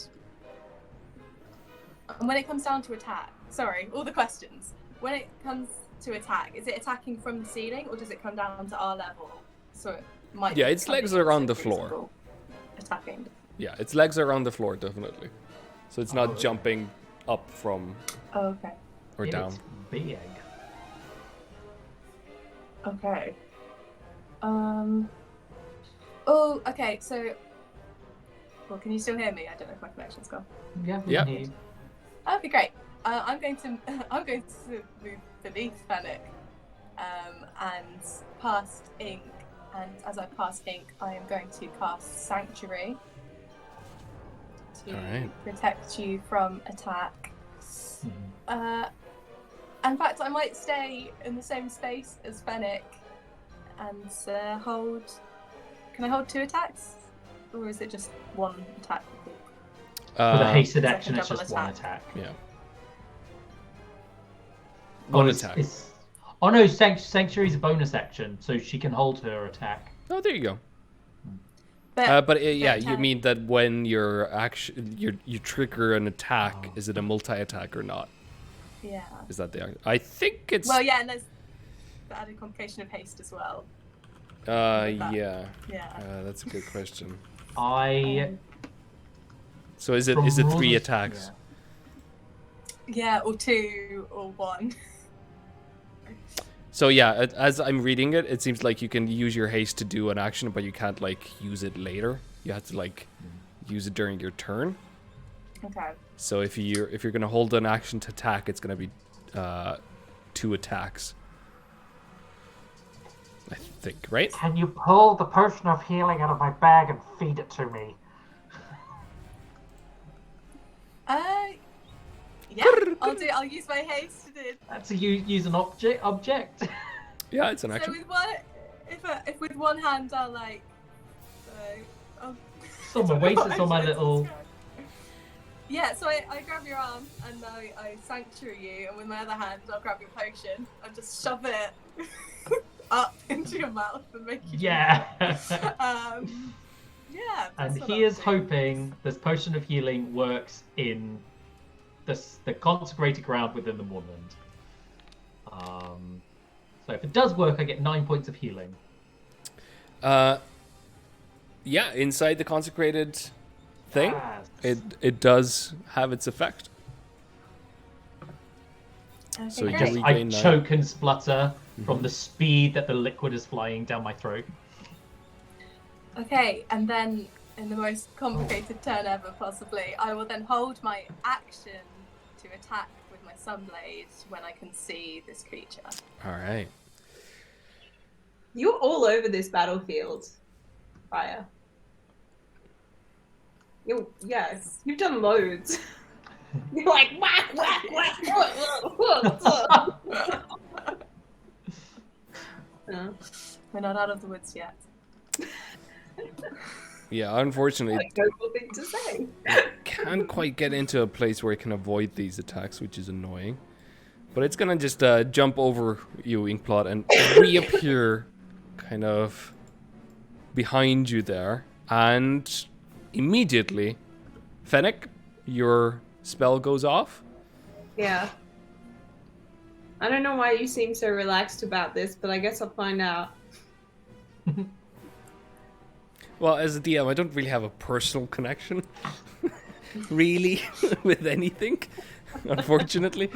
[SPEAKER 4] And when it comes down to attack, sorry, all the questions. When it comes to attack, is it attacking from the ceiling or does it come down to our level? So it might.
[SPEAKER 1] Yeah,
[SPEAKER 4] be
[SPEAKER 1] its legs
[SPEAKER 4] something
[SPEAKER 1] are on the
[SPEAKER 4] that's
[SPEAKER 1] floor.
[SPEAKER 4] reasonable Attacking.
[SPEAKER 1] Yeah, its legs are on the floor, definitely. So it's not
[SPEAKER 2] Oh.
[SPEAKER 1] jumping up from
[SPEAKER 4] Oh, okay.
[SPEAKER 1] or down.
[SPEAKER 2] It's big.
[SPEAKER 4] Okay. Oh, okay. So. Well, can you still hear me? I don't know if my connection's gone.
[SPEAKER 2] Yeah.
[SPEAKER 1] Yeah.
[SPEAKER 2] Indeed.
[SPEAKER 4] Okay, great. I'm going to move beneath Fennec. and cast ink. And as I cast ink, I am going to cast Sanctuary to
[SPEAKER 1] Alright.
[SPEAKER 4] protect you from attack. In fact, I might stay in the same space as Fennec and hold. Can I hold 2 attacks, or is it just 1 attack?
[SPEAKER 2] For the hasted
[SPEAKER 4] It's like a
[SPEAKER 2] action, it's
[SPEAKER 4] double
[SPEAKER 2] just one
[SPEAKER 4] attack.
[SPEAKER 2] attack.
[SPEAKER 1] Yeah.
[SPEAKER 2] Oh,
[SPEAKER 1] One
[SPEAKER 2] it's-
[SPEAKER 1] attack.
[SPEAKER 2] Oh no, Sanctuary's a bonus action, so she can hold her attack.
[SPEAKER 1] Oh, there you go.
[SPEAKER 4] But
[SPEAKER 1] Yeah, you
[SPEAKER 4] attack.
[SPEAKER 1] mean that when your action, you trigger an attack, is it a multi-attack or not?
[SPEAKER 4] yeah.
[SPEAKER 1] Is that the? I think it's.
[SPEAKER 4] Well, yeah, and there's the added complication of haste as well.
[SPEAKER 1] Yeah.
[SPEAKER 4] Yeah.
[SPEAKER 1] That's a good question. So is it
[SPEAKER 2] From
[SPEAKER 1] 3
[SPEAKER 2] rules-
[SPEAKER 1] attacks?
[SPEAKER 4] Yeah, or 2 or 1.
[SPEAKER 1] So yeah, as I'm reading it, it seems like you can use your haste to do an action, but you can't like use it later. You have to like use it during your turn.
[SPEAKER 4] Okay.
[SPEAKER 1] So if you're gonna hold an action to attack, it's gonna be 2 attacks. I think, right?
[SPEAKER 6] Can you pull the potion of healing out of my bag and feed it to me?
[SPEAKER 4] Yeah, I'll use my haste to do.
[SPEAKER 2] That's a use an object.
[SPEAKER 1] Yeah, it's an
[SPEAKER 4] So
[SPEAKER 1] action.
[SPEAKER 4] with one, if with one hand I'll like, I'll,
[SPEAKER 2] It's on my waist, it's on my little.
[SPEAKER 4] Yeah, so I grab your arm and I sanctuary you, and with my other hand I'll grab your potion and just shove it up into your mouth and make you.
[SPEAKER 2] Yeah.
[SPEAKER 4] Yeah.
[SPEAKER 2] And
[SPEAKER 4] that's
[SPEAKER 2] he
[SPEAKER 4] what
[SPEAKER 2] is
[SPEAKER 4] I'll do.
[SPEAKER 2] hoping this potion of healing works in the consecrated ground within the moorland. So if it does work, I get 9 points of healing.
[SPEAKER 1] Yeah, inside the consecrated thing,
[SPEAKER 6] Yes.
[SPEAKER 1] it does have its effect.
[SPEAKER 4] Okay,
[SPEAKER 1] So you
[SPEAKER 4] great.
[SPEAKER 1] can
[SPEAKER 2] I
[SPEAKER 1] regain 9.
[SPEAKER 2] choke and splutter from the speed that the liquid is flying down my throat.
[SPEAKER 4] Okay, and then in the most complicated turn ever, possibly, I will then hold my action to attack with my sunblade when I can see this creature.
[SPEAKER 1] All right.
[SPEAKER 3] You're all over this battlefield, Fire. You've done loads. You're like whack, whack, whack. Yeah.
[SPEAKER 4] We're not out of the woods yet.
[SPEAKER 1] Yeah, unfortunately,
[SPEAKER 3] Like, noble thing to say.
[SPEAKER 1] can't quite get into a place where it can avoid these attacks, which is annoying. But it's gonna just jump over you, Inkplot, and reappear kind of behind you there. And immediately, Fennec, your spell goes off.
[SPEAKER 3] Yeah. I don't know why you seem so relaxed about this, but I guess I'll find out.
[SPEAKER 1] Well, as a DM, I don't really have a personal connection, really, with anything, unfortunately.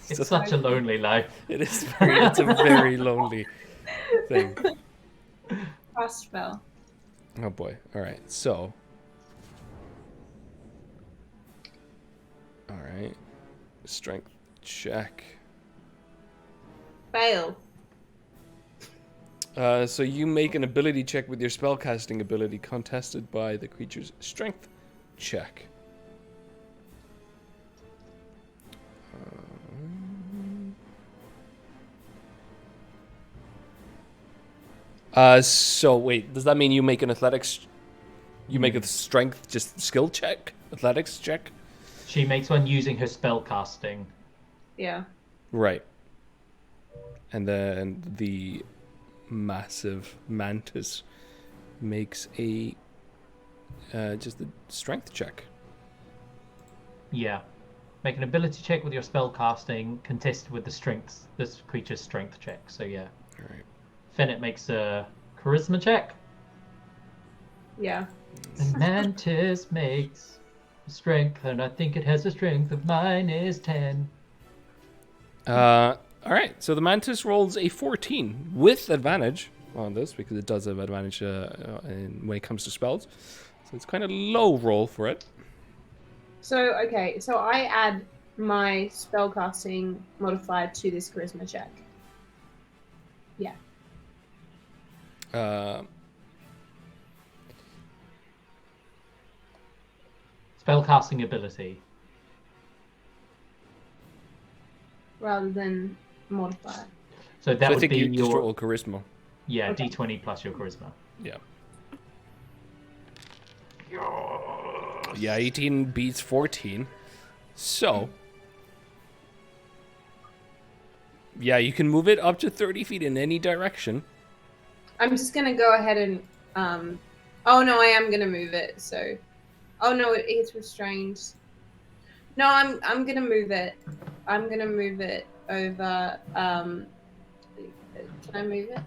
[SPEAKER 2] It's such a lonely life.
[SPEAKER 1] It's a very lonely thing.
[SPEAKER 3] Fast spell.
[SPEAKER 1] Oh boy. Alright, so. Alright. Strength check.
[SPEAKER 3] Fail.
[SPEAKER 1] So you make an ability check with your spellcasting ability contested by the creature's strength check. So wait, does that mean you make an athletics? You make a strength just skill check, athletics check?
[SPEAKER 2] She makes one using her spell casting.
[SPEAKER 3] Yeah.
[SPEAKER 1] Right. And then the massive mantis makes a just a strength check.
[SPEAKER 2] Yeah. Make an ability check with your spell casting, contested with this creature's strength check. So yeah.
[SPEAKER 1] All right.
[SPEAKER 2] Fennec makes a charisma check.
[SPEAKER 3] Yeah.
[SPEAKER 2] And Mantis makes strength, and I think it has a strength of -10.
[SPEAKER 1] All right. So the mantis rolls a 14 with advantage on this because it does have advantage when it comes to spells. So it's kind of low roll for it.
[SPEAKER 3] So, okay, so I add my spellcasting modifier to this charisma check. Yeah.
[SPEAKER 2] Spellcasting ability.
[SPEAKER 3] Rather than modifier.
[SPEAKER 2] So that
[SPEAKER 1] So I
[SPEAKER 2] would
[SPEAKER 1] think
[SPEAKER 2] be
[SPEAKER 1] you just
[SPEAKER 2] your
[SPEAKER 1] roll charisma.
[SPEAKER 2] yeah
[SPEAKER 3] Okay.
[SPEAKER 2] D20 plus your charisma.
[SPEAKER 1] Yeah. Yeah, 18 beats 14. So, yeah, you can move it up to 30 feet in any direction.
[SPEAKER 3] I'm just gonna go ahead and oh no, I am gonna move it. So, oh no, it's restrained. No, I'm gonna move it. I'm gonna move it over. Can I move it?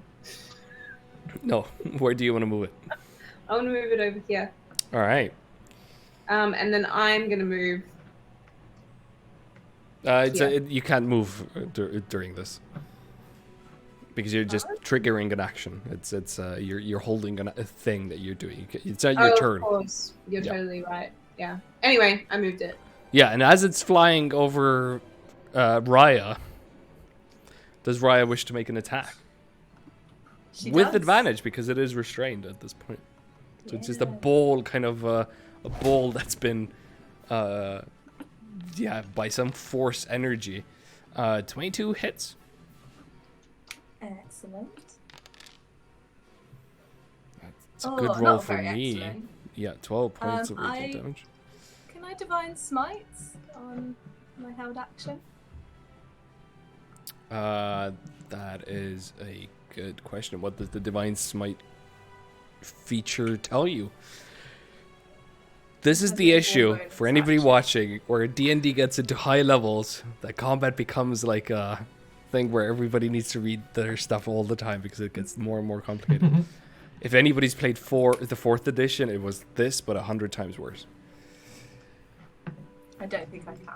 [SPEAKER 1] No, where do you want to move it?
[SPEAKER 3] I want to move it over here.
[SPEAKER 1] All right.
[SPEAKER 3] And then I'm gonna move.
[SPEAKER 1] You can't move during this because you're just triggering an action. It's you're holding a thing that you're doing. It's not your turn.
[SPEAKER 3] Of course, you're
[SPEAKER 1] Yeah.
[SPEAKER 3] totally right. Yeah. Anyway, I moved it.
[SPEAKER 1] Yeah, and as it's flying over Raya, does Raya wish to make an attack?
[SPEAKER 4] She
[SPEAKER 1] With
[SPEAKER 4] does.
[SPEAKER 1] advantage because it is restrained at this point. So it's just a ball, kind of a ball that's been, by some force energy. 22 hits.
[SPEAKER 4] Excellent.
[SPEAKER 1] That's a good roll
[SPEAKER 4] not
[SPEAKER 1] for
[SPEAKER 4] very
[SPEAKER 1] me.
[SPEAKER 4] excellent.
[SPEAKER 1] Yeah, 12 points of
[SPEAKER 4] I-
[SPEAKER 1] radiant damage.
[SPEAKER 4] Can I divine smite on my held action?
[SPEAKER 1] That is a good question. What does the divine smite feature tell you? This is the issue for anybody watching, where D&D gets into high levels, that combat becomes like a thing where everybody needs to read their stuff all the time because it gets more and more complicated. If anybody's played the 4th edition, it was this, but 100 times worse.
[SPEAKER 4] I don't think I can,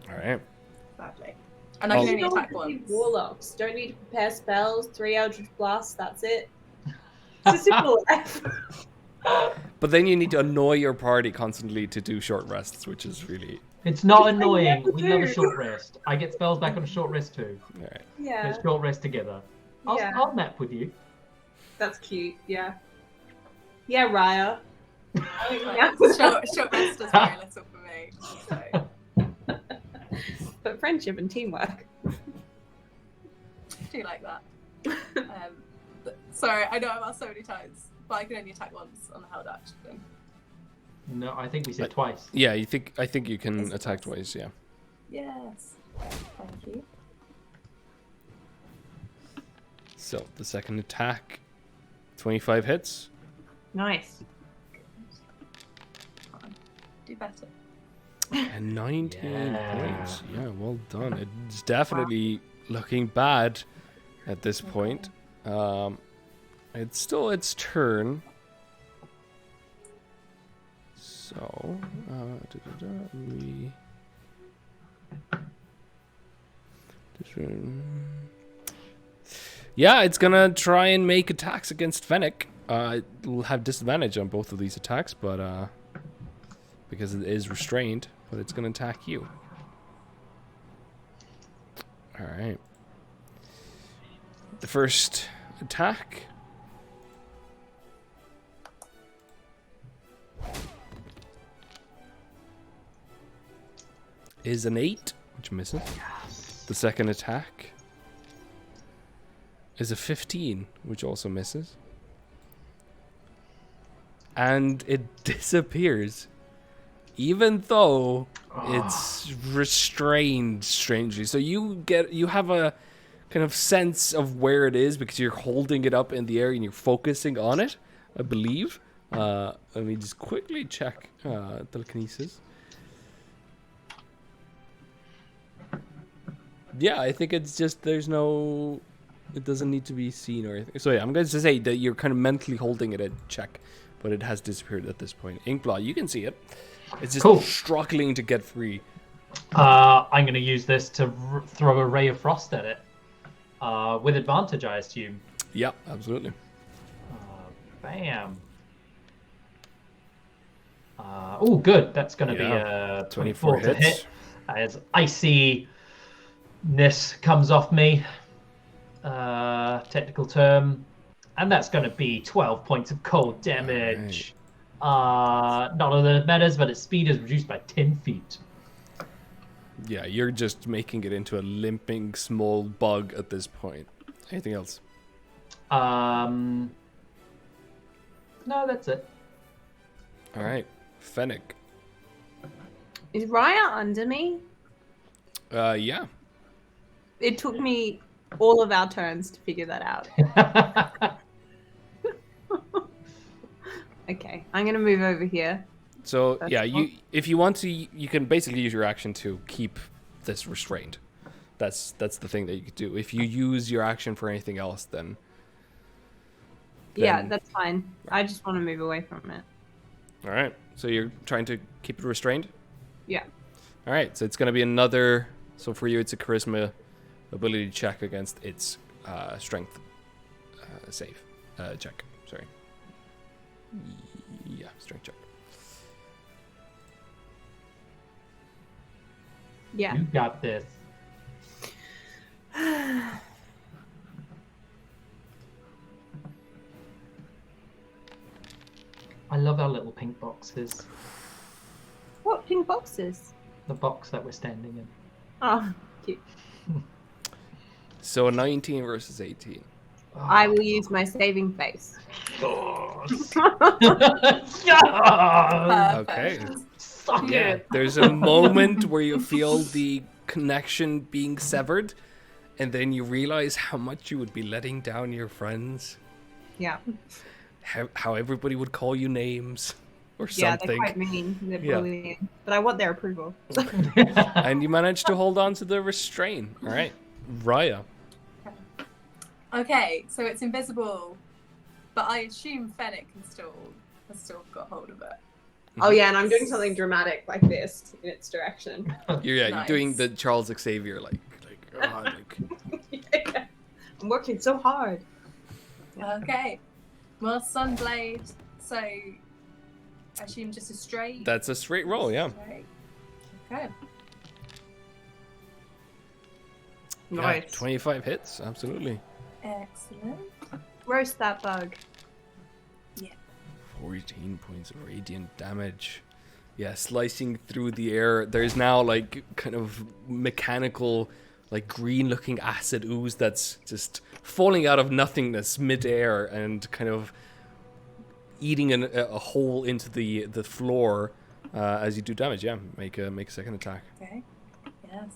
[SPEAKER 1] All right.
[SPEAKER 4] sadly. And I can only attack
[SPEAKER 3] Don't need
[SPEAKER 4] once.
[SPEAKER 3] Warlocks don't need to prepare spells. 3 Eldritch Blasts. That's it. It's a simple life.
[SPEAKER 1] But then you need to annoy your party constantly to do short rests, which is really...
[SPEAKER 2] It's not annoying.
[SPEAKER 3] never
[SPEAKER 2] We love a
[SPEAKER 3] do.
[SPEAKER 2] short rest. I get spells back on a short rest too.
[SPEAKER 1] All right.
[SPEAKER 3] Yeah.
[SPEAKER 2] Let's short rest together.
[SPEAKER 3] Yeah.
[SPEAKER 2] I'll nap with you.
[SPEAKER 3] That's cute. Yeah. Yeah, Raya.
[SPEAKER 4] Short rest does very little for me. So
[SPEAKER 3] But friendship and teamwork.
[SPEAKER 4] I do like that. Sorry, I know I'm asked so many times, but I can only attack once on the held action.
[SPEAKER 2] No, I think we said twice.
[SPEAKER 1] Yeah, I think you can
[SPEAKER 4] Is it
[SPEAKER 1] attack
[SPEAKER 4] twice?
[SPEAKER 1] twice, yeah.
[SPEAKER 4] Yes. Thank you.
[SPEAKER 1] So, the second attack, 25 hits.
[SPEAKER 5] Nice.
[SPEAKER 4] Do better.
[SPEAKER 1] And 19
[SPEAKER 2] Yeah.
[SPEAKER 1] points. Yeah, well done. It's definitely looking bad at this point. It's still its turn. So, yeah, it's gonna try and make attacks against Fennec. It'll have disadvantage on both of these attacks, but because it is restrained, but it's gonna attack you. All right. The first attack is an 8, which misses. The second attack is a 15, which also misses. And it disappears, even though it's restrained strangely. So you have a kind of sense of where it is because you're holding it up in the air and you're focusing on it, I believe. Let me just quickly check telekinesis. Yeah, I think it's just it doesn't need to be seen or anything. So yeah, I'm going to say that you're kind of mentally holding it at check, but it has disappeared at this point. Inkblot, you can see it. It's just
[SPEAKER 2] Cool.
[SPEAKER 1] struggling to get free.
[SPEAKER 2] I'm going to use this to throw a ray of frost at it. With advantage, I assume.
[SPEAKER 1] Yeah, absolutely.
[SPEAKER 2] Bam. Oh, good. That's going to be a 24 to hit. As iciness comes off me. technical term, and that's going to be 12 points of cold damage. None of that matters, but its speed is reduced by 10 feet.
[SPEAKER 1] Yeah, you're just making it into a limping small bug at this point. Anything else?
[SPEAKER 2] No, that's it.
[SPEAKER 1] All right, Fennec.
[SPEAKER 3] Is Raya under me?
[SPEAKER 1] Yeah.
[SPEAKER 3] It took me all of our turns to figure that out. Okay, I'm gonna move over here.
[SPEAKER 1] So
[SPEAKER 3] That's
[SPEAKER 1] yeah,
[SPEAKER 3] fine.
[SPEAKER 1] if you want to, you can basically use your action to keep this restrained. That's the thing that you could do. If you use your action for anything else, then
[SPEAKER 3] Yeah,
[SPEAKER 1] Then-
[SPEAKER 3] that's fine. I just want to move away from it.
[SPEAKER 1] all right. So you're trying to keep it restrained.
[SPEAKER 3] Yeah.
[SPEAKER 1] All right. So it's going to be another. So for you, it's a charisma ability check against its strength save check. Sorry. Yeah, strength check.
[SPEAKER 3] Yeah.
[SPEAKER 2] You got this. I love our little pink boxes.
[SPEAKER 3] What pink boxes?
[SPEAKER 2] The box that we're standing in.
[SPEAKER 3] Oh, cute.
[SPEAKER 1] So 19 versus 18.
[SPEAKER 3] I will use my saving face.
[SPEAKER 2] Yeah!
[SPEAKER 1] Okay.
[SPEAKER 2] Suck
[SPEAKER 1] Yeah.
[SPEAKER 2] it!
[SPEAKER 1] There's a moment where you feel the connection being severed, and then you realize how much you would be letting down your friends.
[SPEAKER 3] Yeah.
[SPEAKER 1] How everybody would call you names or
[SPEAKER 3] Yeah, they're
[SPEAKER 1] something.
[SPEAKER 3] quite mean. They're
[SPEAKER 1] Yeah.
[SPEAKER 3] bullying. But I want their approval.
[SPEAKER 1] And you managed to hold on to the restraint. All right. Raya.
[SPEAKER 4] Okay, so it's invisible, but I assume Fennec has still got hold of it.
[SPEAKER 3] Oh yeah, and I'm doing something dramatic like this in its direction.
[SPEAKER 1] You're doing
[SPEAKER 4] Nice.
[SPEAKER 1] the Charles Xavier like
[SPEAKER 3] I'm working so hard.
[SPEAKER 4] Okay. Well, Sunblade, so I assume just a straight.
[SPEAKER 1] That's a straight roll, yeah.
[SPEAKER 4] Straight. Okay.
[SPEAKER 1] Yeah,
[SPEAKER 3] Nice.
[SPEAKER 1] 25 hits, absolutely.
[SPEAKER 4] Excellent.
[SPEAKER 3] Roast that bug.
[SPEAKER 1] 14 points of radiant damage. Yeah, slicing through the air. There's now like kind of mechanical, like green looking acid ooze that's just falling out of nothingness midair and kind of eating a hole into the floor as you do damage. Yeah, make a second attack.
[SPEAKER 4] Okay. Yes.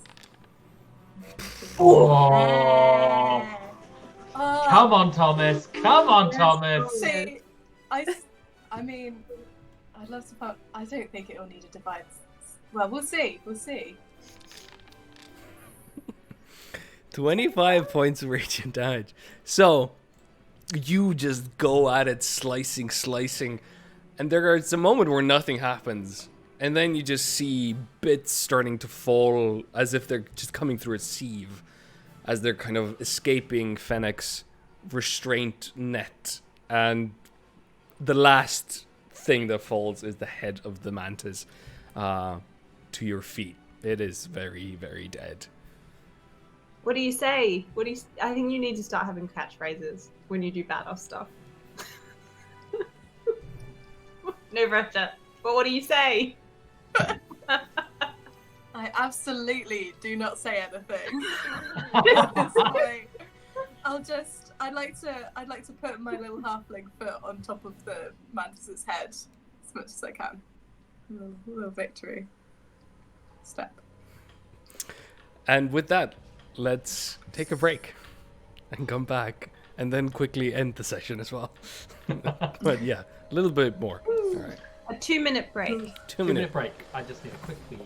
[SPEAKER 2] Oh.
[SPEAKER 4] Oh,
[SPEAKER 2] Come on, Thomas. Come on, Thomas.
[SPEAKER 4] see, I mean, I'd love to put. I don't think it'll need a divine. Well, we'll see. We'll see.
[SPEAKER 1] 25 points of radiant damage. So, you just go at it, slicing, and there's a moment where nothing happens. And then you just see bits starting to fall as if they're just coming through a sieve, as they're kind of escaping Fennec's restraint net. And the last thing that falls is the head of the mantis to your feet. It is very, very dead.
[SPEAKER 3] What do you say? I think you need to start having catchphrases when you do badass stuff. No pressure. But what do you say?
[SPEAKER 4] I absolutely do not say anything. At this point, I'd like to put my little halfling foot on top of the mantis's head as much as I can. A little victory step.
[SPEAKER 1] And with that, let's take a break and come back and then quickly end the session as well. But yeah, a little bit more. All right.
[SPEAKER 3] A 2-minute break.
[SPEAKER 1] 2
[SPEAKER 2] 2 minute
[SPEAKER 1] minute.
[SPEAKER 2] break. I just need a quick wee.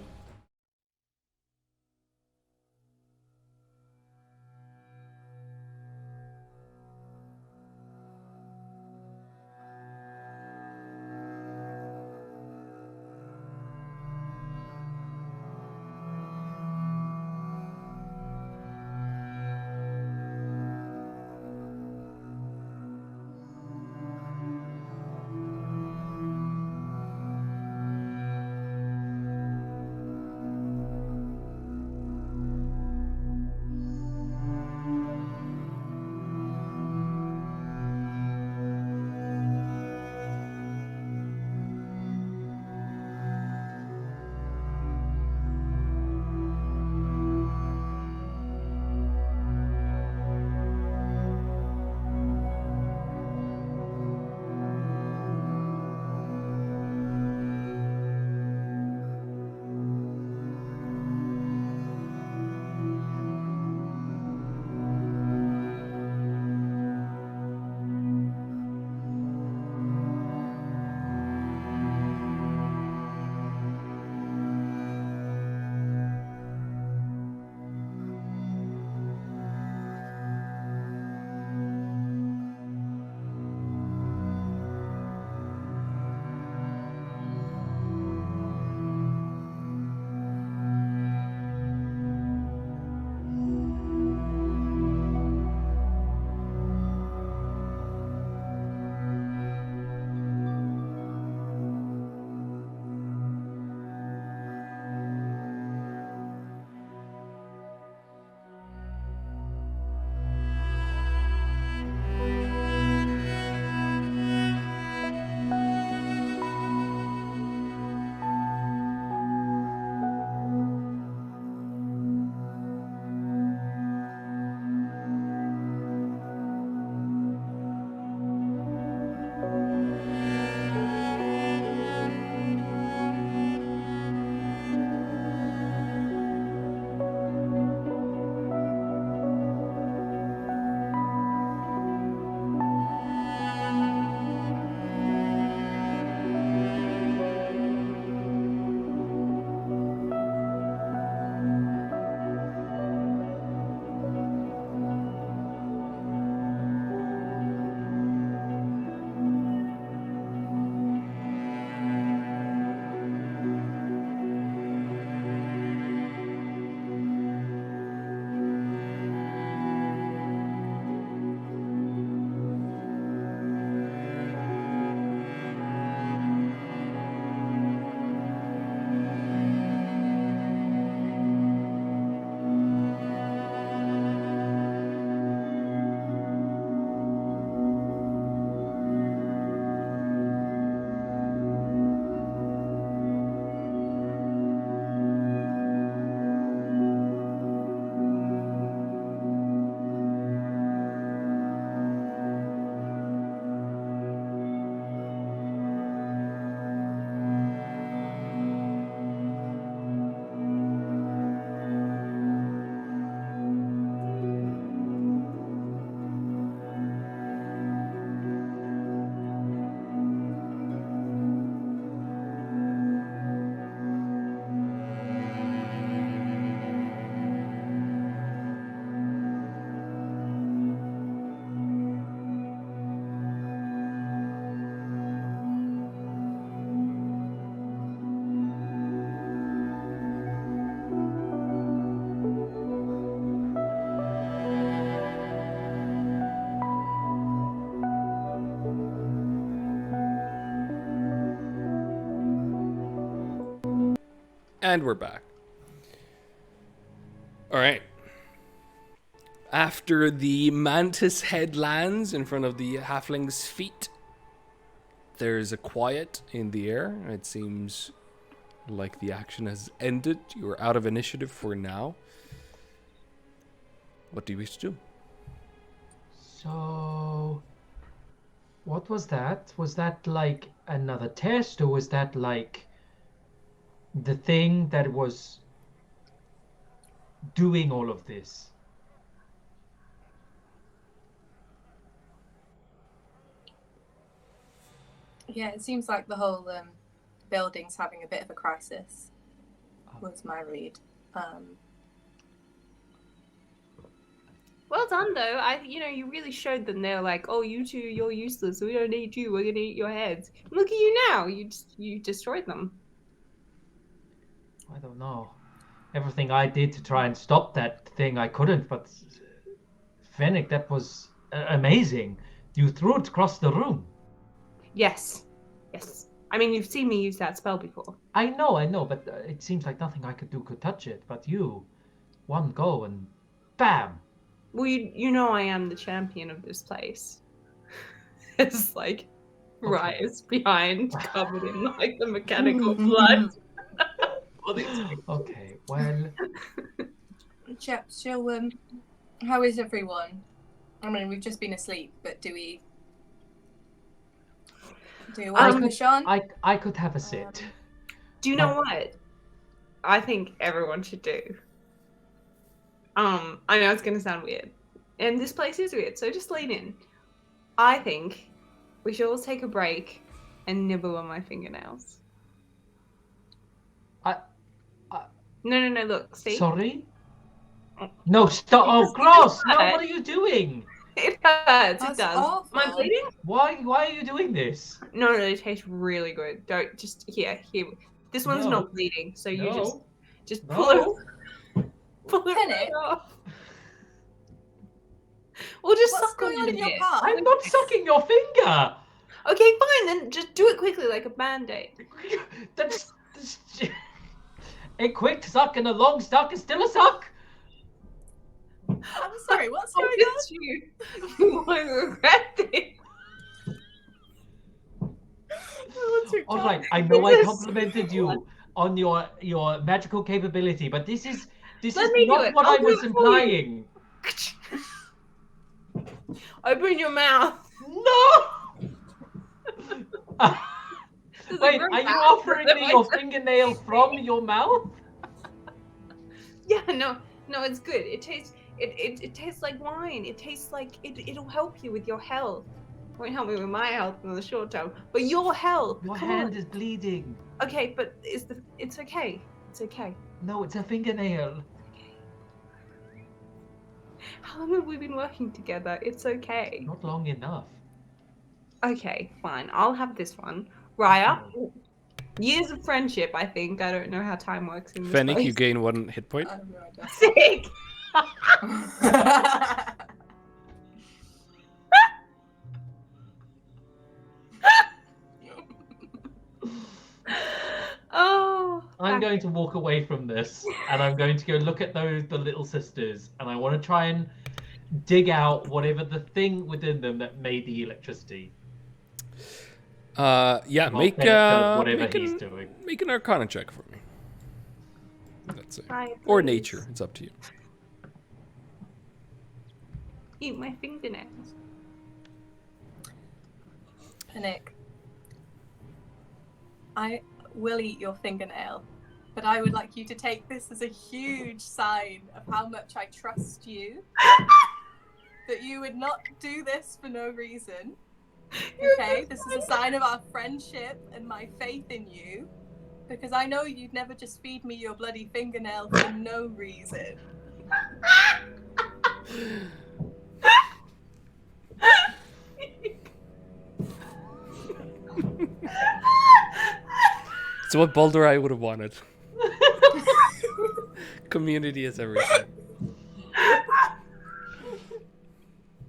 [SPEAKER 1] And we're back. All right. After the mantis head lands in front of the halfling's feet, there's a quiet in the air. It seems like the action has ended. You are out of initiative for now. What do you wish to do?
[SPEAKER 2] So, what was that? Was that like another test, or was that like the thing that was doing all of this?
[SPEAKER 4] Yeah, it seems like the whole building's having a bit of a crisis. Was my read.
[SPEAKER 5] Well done, though. You really showed them. They're like, "Oh, you two, you're useless. We don't need you. We're gonna eat your heads." Look at you now. You destroyed them.
[SPEAKER 2] I don't know. Everything I did to try and stop that thing, I couldn't. But Fennec, that was amazing. You threw it across the room.
[SPEAKER 5] Yes. I mean, you've seen me use that spell before.
[SPEAKER 2] I know, but it seems like nothing I could do could touch it. But you, one go and bam.
[SPEAKER 5] Well, you know I am the champion of this place. It's like rise behind, covered in like the mechanical blood.
[SPEAKER 2] Okay, well,
[SPEAKER 4] Chaps, shall how is everyone? I mean, we've just been asleep, but do we want to push on?
[SPEAKER 2] I could have a sit.
[SPEAKER 5] Do you know what I think everyone should do? I know it's gonna sound weird, and this place is weird, so just lean in. I think we should all take a break and nibble on my fingernails. No, look, see?
[SPEAKER 2] Sorry? No, stop! Oh, gross! No, what are you doing?
[SPEAKER 5] It hurts,
[SPEAKER 4] That's
[SPEAKER 5] it does.
[SPEAKER 4] awful.
[SPEAKER 5] Am I bleeding?
[SPEAKER 2] Why are you doing this?
[SPEAKER 5] No, it tastes really good. Don't, just, here. This one's
[SPEAKER 2] No.
[SPEAKER 5] not bleeding, so you
[SPEAKER 2] No.
[SPEAKER 5] just
[SPEAKER 2] No.
[SPEAKER 5] pull it
[SPEAKER 4] Fennec?
[SPEAKER 5] off. Or just
[SPEAKER 4] What's
[SPEAKER 5] suck on
[SPEAKER 4] going on
[SPEAKER 5] it
[SPEAKER 4] in
[SPEAKER 5] a
[SPEAKER 4] your
[SPEAKER 5] bit.
[SPEAKER 4] palm?
[SPEAKER 2] I'm not sucking your finger!
[SPEAKER 5] Okay, fine, then just do it quickly like a band-aid.
[SPEAKER 2] That's a quick suck and a long suck is still a suck!
[SPEAKER 4] I'm sorry, what's
[SPEAKER 5] I
[SPEAKER 4] going on?
[SPEAKER 5] miss you. You won't regret it.
[SPEAKER 2] Alright, I know I complimented you on your magical capability, but this is
[SPEAKER 5] Let me do
[SPEAKER 2] not
[SPEAKER 5] it.
[SPEAKER 2] what
[SPEAKER 5] I'll
[SPEAKER 2] I
[SPEAKER 5] do
[SPEAKER 2] was
[SPEAKER 5] it for you.
[SPEAKER 2] implying.
[SPEAKER 5] Open your mouth.
[SPEAKER 2] No!
[SPEAKER 5] There's a
[SPEAKER 2] Wait,
[SPEAKER 5] room
[SPEAKER 2] are you
[SPEAKER 5] out.
[SPEAKER 2] offering me your fingernail from your mouth?
[SPEAKER 5] Yeah, no, it's good. It tastes like wine. It tastes like it'll help you with your health. It won't help me with my health in the short term, but your health.
[SPEAKER 2] Your
[SPEAKER 5] come
[SPEAKER 2] hand
[SPEAKER 5] on.
[SPEAKER 2] is bleeding.
[SPEAKER 5] Okay, but it's okay. It's okay.
[SPEAKER 2] No, it's a fingernail.
[SPEAKER 5] How long have we been working together? It's okay.
[SPEAKER 2] Not long enough.
[SPEAKER 5] Okay, fine. I'll have this one. Raya, years of friendship, I think. I don't know how time works in this
[SPEAKER 1] Fennec,
[SPEAKER 5] place.
[SPEAKER 1] you gain 1 hit point.
[SPEAKER 4] I have no idea.
[SPEAKER 5] Sick! Oh.
[SPEAKER 2] I'm going to walk away from this, and I'm going to go look at the little sisters, and I want to try and dig out whatever the thing within them that made the electricity.
[SPEAKER 1] Yeah,
[SPEAKER 2] While
[SPEAKER 1] make
[SPEAKER 2] Fennec does whatever
[SPEAKER 1] make
[SPEAKER 2] he's
[SPEAKER 1] an,
[SPEAKER 2] doing.
[SPEAKER 1] make an Arcana check for me. That's it.
[SPEAKER 5] Hi,
[SPEAKER 1] Or
[SPEAKER 5] please.
[SPEAKER 1] nature. It's up to you.
[SPEAKER 5] Eat my fingernails.
[SPEAKER 4] Nick, I will eat your fingernail, but I would like you to take this as a huge sign of how much I trust you. That you would not do this for no reason. Okay, this is a sign of our friendship and my faith in you. Because I know you'd never just feed me your bloody fingernail for no reason.
[SPEAKER 1] It's what Boulder I would have wanted. Community is everything.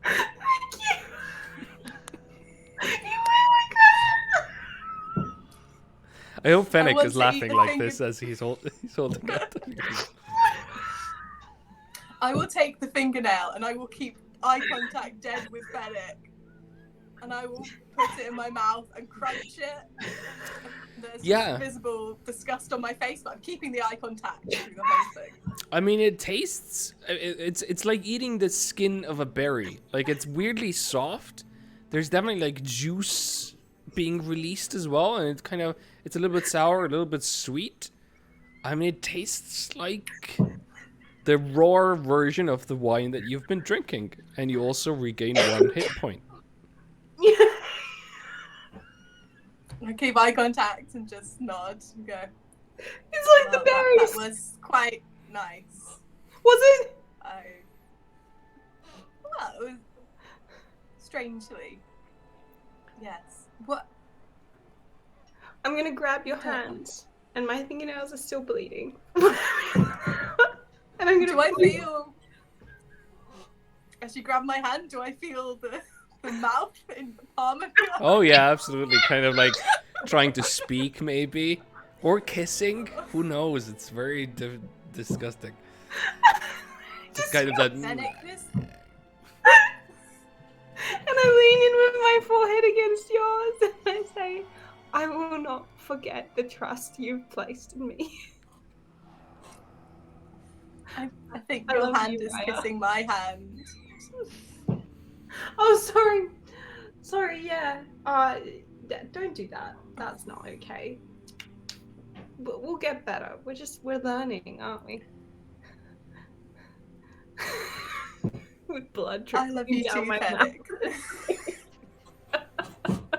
[SPEAKER 5] Thank you. You made my
[SPEAKER 1] I hope Fennec
[SPEAKER 4] want
[SPEAKER 1] is
[SPEAKER 4] to eat
[SPEAKER 1] laughing
[SPEAKER 4] the
[SPEAKER 1] like
[SPEAKER 4] finger-
[SPEAKER 1] this as he's holding it.
[SPEAKER 4] I will take the fingernail and I will keep eye contact dead with Fennec. And I will put it in my mouth and crunch it. There's
[SPEAKER 1] Yeah.
[SPEAKER 4] visible disgust on my face, but I'm keeping the eye contact through the whole thing.
[SPEAKER 1] I mean, it tastes. It's like eating the skin of a berry. Like, it's weirdly soft. There's definitely like juice being released as well, and it's a little bit sour, a little bit sweet. I mean, it tastes like the raw version of the wine that you've been drinking, and you also regain 1 hit point.
[SPEAKER 4] I keep eye contact and just nod and go.
[SPEAKER 5] It's like the berries.
[SPEAKER 4] That was quite nice.
[SPEAKER 5] Was it?
[SPEAKER 4] Well, it was strangely. Yes. What?
[SPEAKER 5] I'm gonna grab your hands, and my fingernails are still bleeding. And I'm gonna.
[SPEAKER 4] Do I feel? As you grab my hand, do I feel the mouth in the palm of your hand?
[SPEAKER 1] Oh yeah, absolutely. Kind of like trying to speak, maybe, or kissing. Who knows? It's very disgusting. Just kind of that.
[SPEAKER 4] Fennec, this-
[SPEAKER 5] And I lean in with my forehead against yours, and I say, "I will not forget the trust you've placed in me."
[SPEAKER 4] I think
[SPEAKER 5] I
[SPEAKER 4] your
[SPEAKER 5] love
[SPEAKER 4] hand
[SPEAKER 5] you,
[SPEAKER 4] is
[SPEAKER 5] Raya.
[SPEAKER 4] kissing my hand.
[SPEAKER 5] Oh, sorry. Sorry, yeah. Don't do that. That's not okay. But we'll get better. We're learning, aren't we? With blood
[SPEAKER 4] I love you
[SPEAKER 5] dripping down
[SPEAKER 4] too,
[SPEAKER 5] my
[SPEAKER 4] Fennec.
[SPEAKER 5] mouth.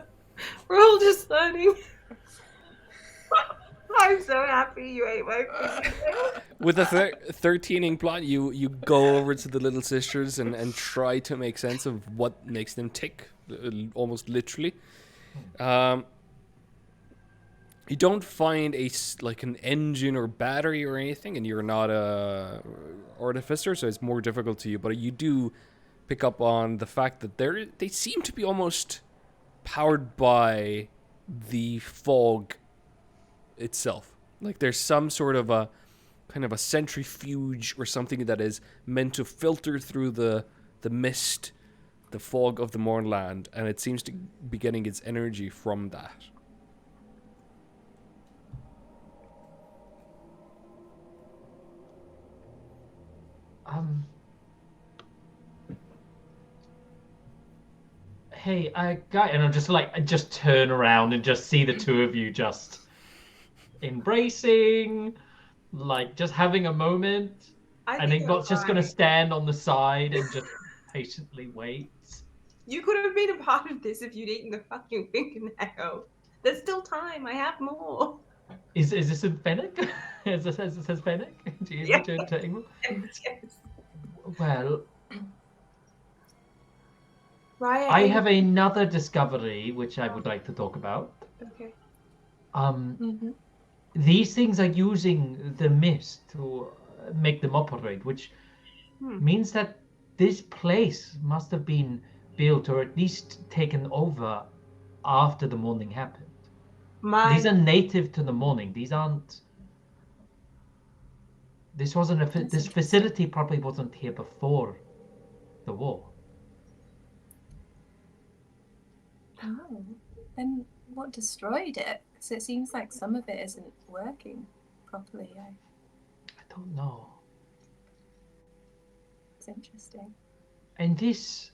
[SPEAKER 5] We're all just learning. I'm so happy you ate my food.
[SPEAKER 1] With a 13ing plot, you go over to the little sisters and try to make sense of what makes them tick, almost literally. You don't find like an engine or battery or anything, and you're not a artificer, so it's more difficult to you. But you do pick up on the fact that they seem to be almost powered by the fog itself. Like there's some sort of a kind of a centrifuge or something that is meant to filter through the mist, the fog of the Mournland, and it seems to be getting its energy from that.
[SPEAKER 2] Hey, guy, and I just turn around and just see the two of you just embracing, like just having a moment, and then Got's just gonna stand on the side and just patiently wait.
[SPEAKER 5] You could have been a part of this if you'd eaten the fucking fingernail. There's still time. I have more.
[SPEAKER 2] Is this in Fennec? Is this Fennec? Do you return to England?
[SPEAKER 5] Yes.
[SPEAKER 2] Well,
[SPEAKER 5] Raya,
[SPEAKER 2] I have another discovery which I would like to talk about.
[SPEAKER 5] Okay.
[SPEAKER 2] These things are using the mist to make them operate, which means that this place must have been built or at least taken over after the morning happened. These are native to the morning. These aren't. This wasn't this facility probably wasn't here before the war.
[SPEAKER 4] Oh, then what destroyed it? Because it seems like some of it isn't working properly.
[SPEAKER 2] I don't know.
[SPEAKER 4] It's interesting.
[SPEAKER 2] And this.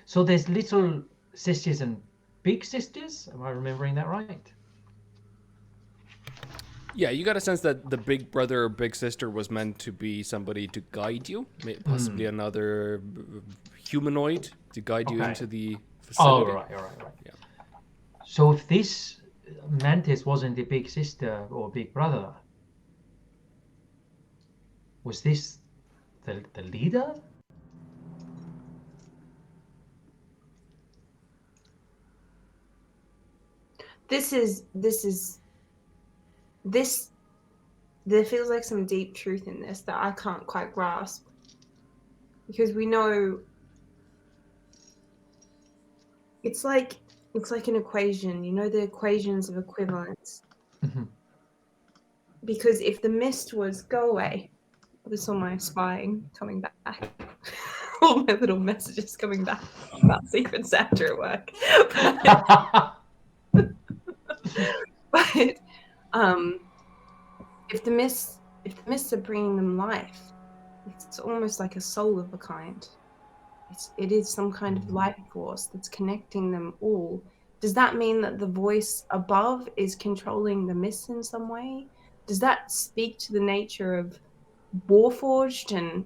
[SPEAKER 2] So there's little sisters and big sisters. Am I remembering that right?
[SPEAKER 1] Yeah, you got a sense that the big brother or big sister was meant to be somebody to guide you, possibly another humanoid to guide you into the facility.
[SPEAKER 2] Oh, right. Yeah. So if this mantis wasn't the big sister or big brother, was this the leader?
[SPEAKER 5] There feels like some deep truth in this that I can't quite grasp. Because we know it's like an equation, you know, the equations of equivalence.
[SPEAKER 2] Mhm.
[SPEAKER 5] Because if the mist was go away, this all my spying coming back. All my little messages coming back about Secret Santa at work. But if the mists are bringing them life, it's almost like a soul of a kind. It is some kind of life force that's connecting them all. Does that mean that the voice above is controlling the mists in some way? Does that speak to the nature of Warforged and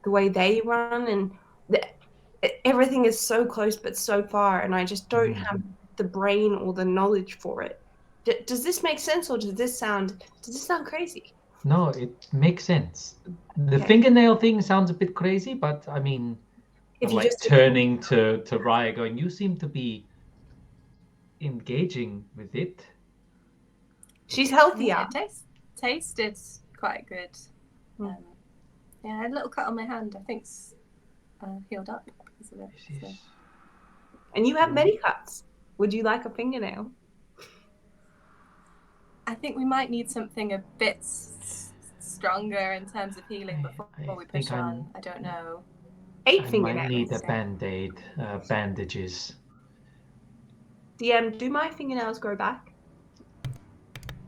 [SPEAKER 5] the way they run? And everything is so close but so far, and I just don't have the brain or the knowledge for it. Does this make sense, or does this sound crazy?
[SPEAKER 2] No, it makes sense. The
[SPEAKER 5] Okay.
[SPEAKER 2] fingernail thing sounds a bit crazy, but I mean,
[SPEAKER 5] If
[SPEAKER 2] I'm
[SPEAKER 5] you
[SPEAKER 2] like
[SPEAKER 5] just
[SPEAKER 2] turning to Raya going, you seem to be engaging with it.
[SPEAKER 5] she's healthier.
[SPEAKER 4] Yeah, it tasted quite good.
[SPEAKER 5] Mm.
[SPEAKER 4] Yeah, I had a little cut on my hand. I think it's healed up because of it. So.
[SPEAKER 5] And you have many cuts. Would you like a fingernail?
[SPEAKER 4] I think we might need something a bit stronger in terms of healing before we push
[SPEAKER 2] think
[SPEAKER 4] on. I don't know.
[SPEAKER 5] 8
[SPEAKER 2] I
[SPEAKER 5] fingernails.
[SPEAKER 2] might need a band-aid, bandages.
[SPEAKER 5] DM, do my fingernails grow back?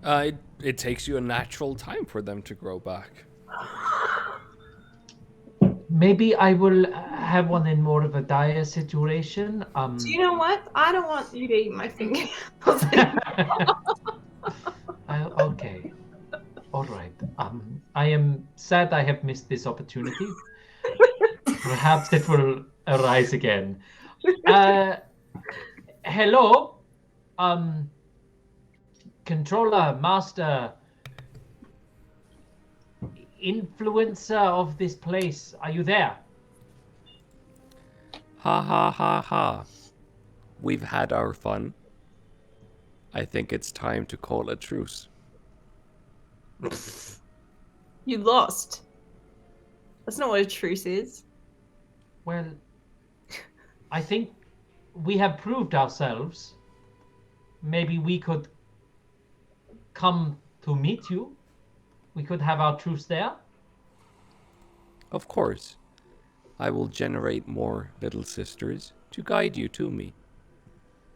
[SPEAKER 1] It takes you a natural time for them to grow back.
[SPEAKER 2] Maybe I will have one in more of a dire situation.
[SPEAKER 5] Do you know what? I don't want you to eat my fingernails.
[SPEAKER 2] Okay. All right. I am sad I have missed this opportunity. Perhaps it will arise again. Hello, controller, master, influencer of this place. Are you there?
[SPEAKER 1] Ha ha ha ha. We've had our fun. I think it's time to call a truce.
[SPEAKER 5] You lost. That's not what a truce is.
[SPEAKER 2] Well, I think we have proved ourselves. Maybe we could come to meet you. We could have our truce there.
[SPEAKER 1] Of course. I will generate more little sisters to guide you to me.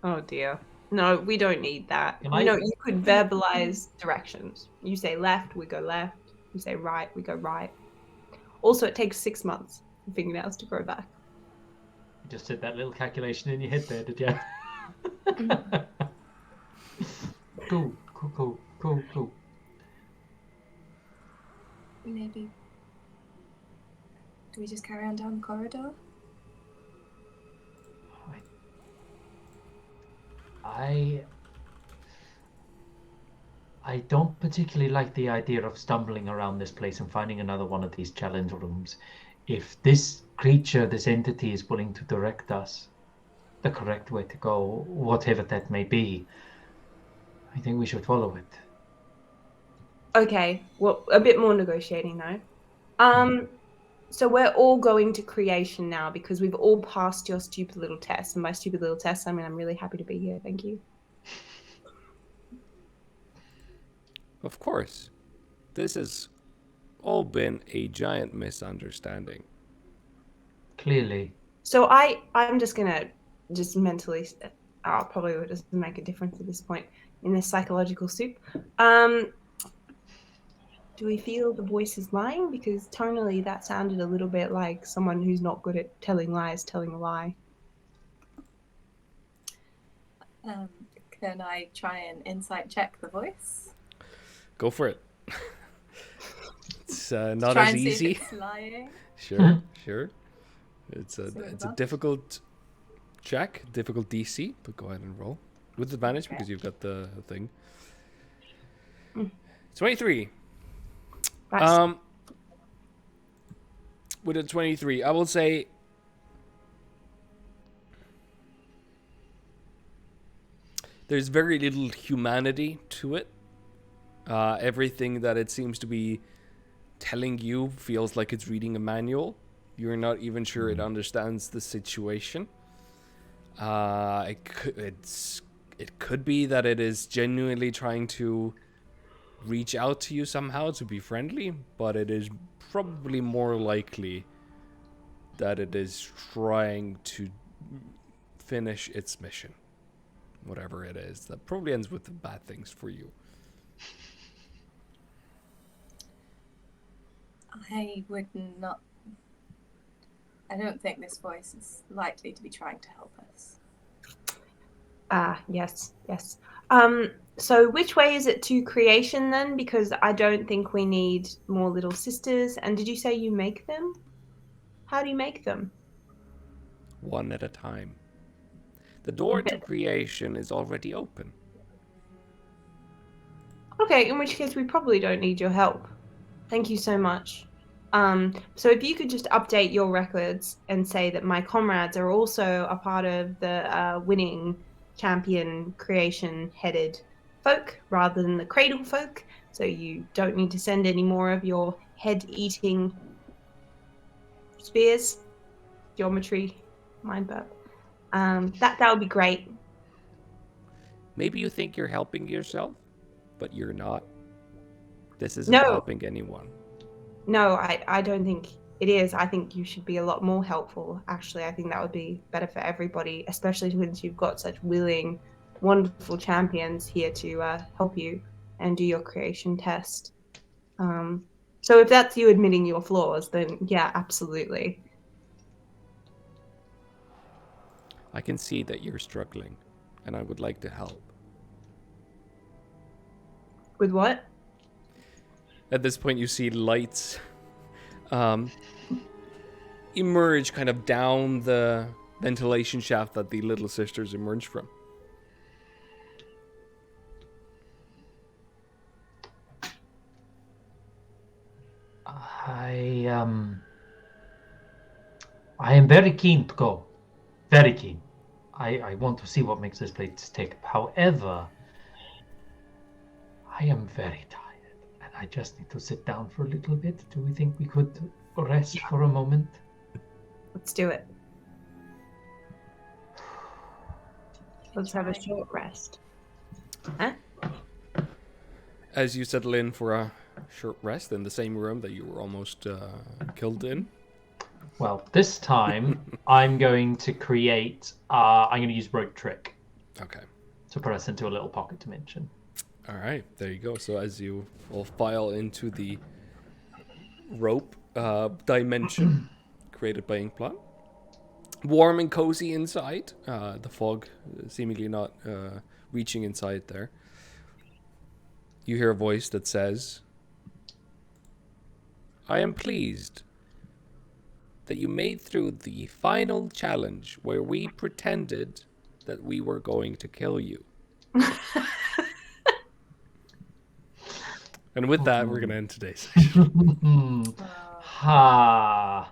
[SPEAKER 5] Oh dear. No, we don't need that.
[SPEAKER 2] Am
[SPEAKER 5] You
[SPEAKER 2] I-
[SPEAKER 5] know, you could verbalize directions. You say left, we go left. You say right, we go right. Also, it takes 6 months for fingernails to grow back.
[SPEAKER 2] You just did that little calculation in your head there, did you? Cool.
[SPEAKER 4] Maybe. Do we just carry on down the corridor?
[SPEAKER 2] I don't particularly like the idea of stumbling around this place and finding another one of these challenge rooms. If this creature, this entity is willing to direct us the correct way to go, whatever that may be, I think we should follow it.
[SPEAKER 5] Okay, well, a bit more negotiating though. So we're all going to creation now because we've all passed your stupid little test. And by stupid little test, I mean I'm really happy to be here. Thank you.
[SPEAKER 1] Of course. This has all been a giant misunderstanding.
[SPEAKER 2] Clearly.
[SPEAKER 5] So I'm just gonna just mentally. Probably it doesn't make a difference at this point in this psychological soup. Do we feel the voice is lying? Because tonally that sounded a little bit like someone who's not good at telling lies, telling a lie.
[SPEAKER 4] Can I try and insight check the voice?
[SPEAKER 1] Go for it. It's not
[SPEAKER 4] try
[SPEAKER 1] as
[SPEAKER 4] and see
[SPEAKER 1] easy.
[SPEAKER 4] if it's lying.
[SPEAKER 1] Sure. It's a
[SPEAKER 4] See what
[SPEAKER 1] it's a
[SPEAKER 4] about?
[SPEAKER 1] difficult check, difficult DC, but go ahead and roll with advantage
[SPEAKER 4] Okay.
[SPEAKER 1] because you've got the thing.
[SPEAKER 5] Mm.
[SPEAKER 1] 23.
[SPEAKER 5] Right.
[SPEAKER 1] With a 23, I will say there's very little humanity to it. Everything that it seems to be telling you feels like it's reading a manual. You're not even sure it understands the situation. It's It could be that it is genuinely trying to reach out to you somehow to be friendly, but it is probably more likely that it is trying to finish its mission. Whatever it is. That probably ends with the bad things for you.
[SPEAKER 4] I would not. I don't think this voice is likely to be trying to help us.
[SPEAKER 3] Yes. So which way is it to creation then? Because I don't think we need more little sisters. And did you say you make them? How do you make them?
[SPEAKER 1] One at a time. The door to creation is already open.
[SPEAKER 3] Okay, in which case we probably don't need your help. Thank you so much. So if you could just update your records and say that my comrades are also a part of the winning champion creation headed folk rather than the cradle folk, so you don't need to send any more of your head eating spears, geometry, mind burp. That would be great.
[SPEAKER 1] Maybe you think you're helping yourself, but you're not. This isn't
[SPEAKER 3] No.
[SPEAKER 1] helping anyone.
[SPEAKER 3] No, I don't think it is. I think you should be a lot more helpful. Actually, I think that would be better for everybody, especially since you've got such willing, wonderful champions here to help you and do your creation test. So if that's you admitting your flaws, then yeah, absolutely.
[SPEAKER 1] I can see that you're struggling, and I would like to help.
[SPEAKER 3] With what?
[SPEAKER 1] At this point, you see lights emerge kind of down the ventilation shaft that the Little Sisters emerged from.
[SPEAKER 2] I am very keen to go. Very keen. I want to see what makes this place tick. However, I am very tired, and I just need to sit down for a little bit. Do we think we could rest for a moment?
[SPEAKER 3] Let's do it. Let's have a short rest. Huh?
[SPEAKER 1] As you settle in for a short rest in the same room that you were almost killed in.
[SPEAKER 2] Well, this time I'm going to create. I'm going to use rope trick.
[SPEAKER 1] Okay.
[SPEAKER 2] To put us into a little pocket dimension.
[SPEAKER 1] All right, there you go. So as you all file into the rope dimension created by Inkblot, warm and cozy inside. The fog seemingly not reaching inside there. You hear a voice that says, "I am pleased that you made through the final challenge where we pretended that we were going to kill you." And with that, we're going to end today's session.
[SPEAKER 2] Ha.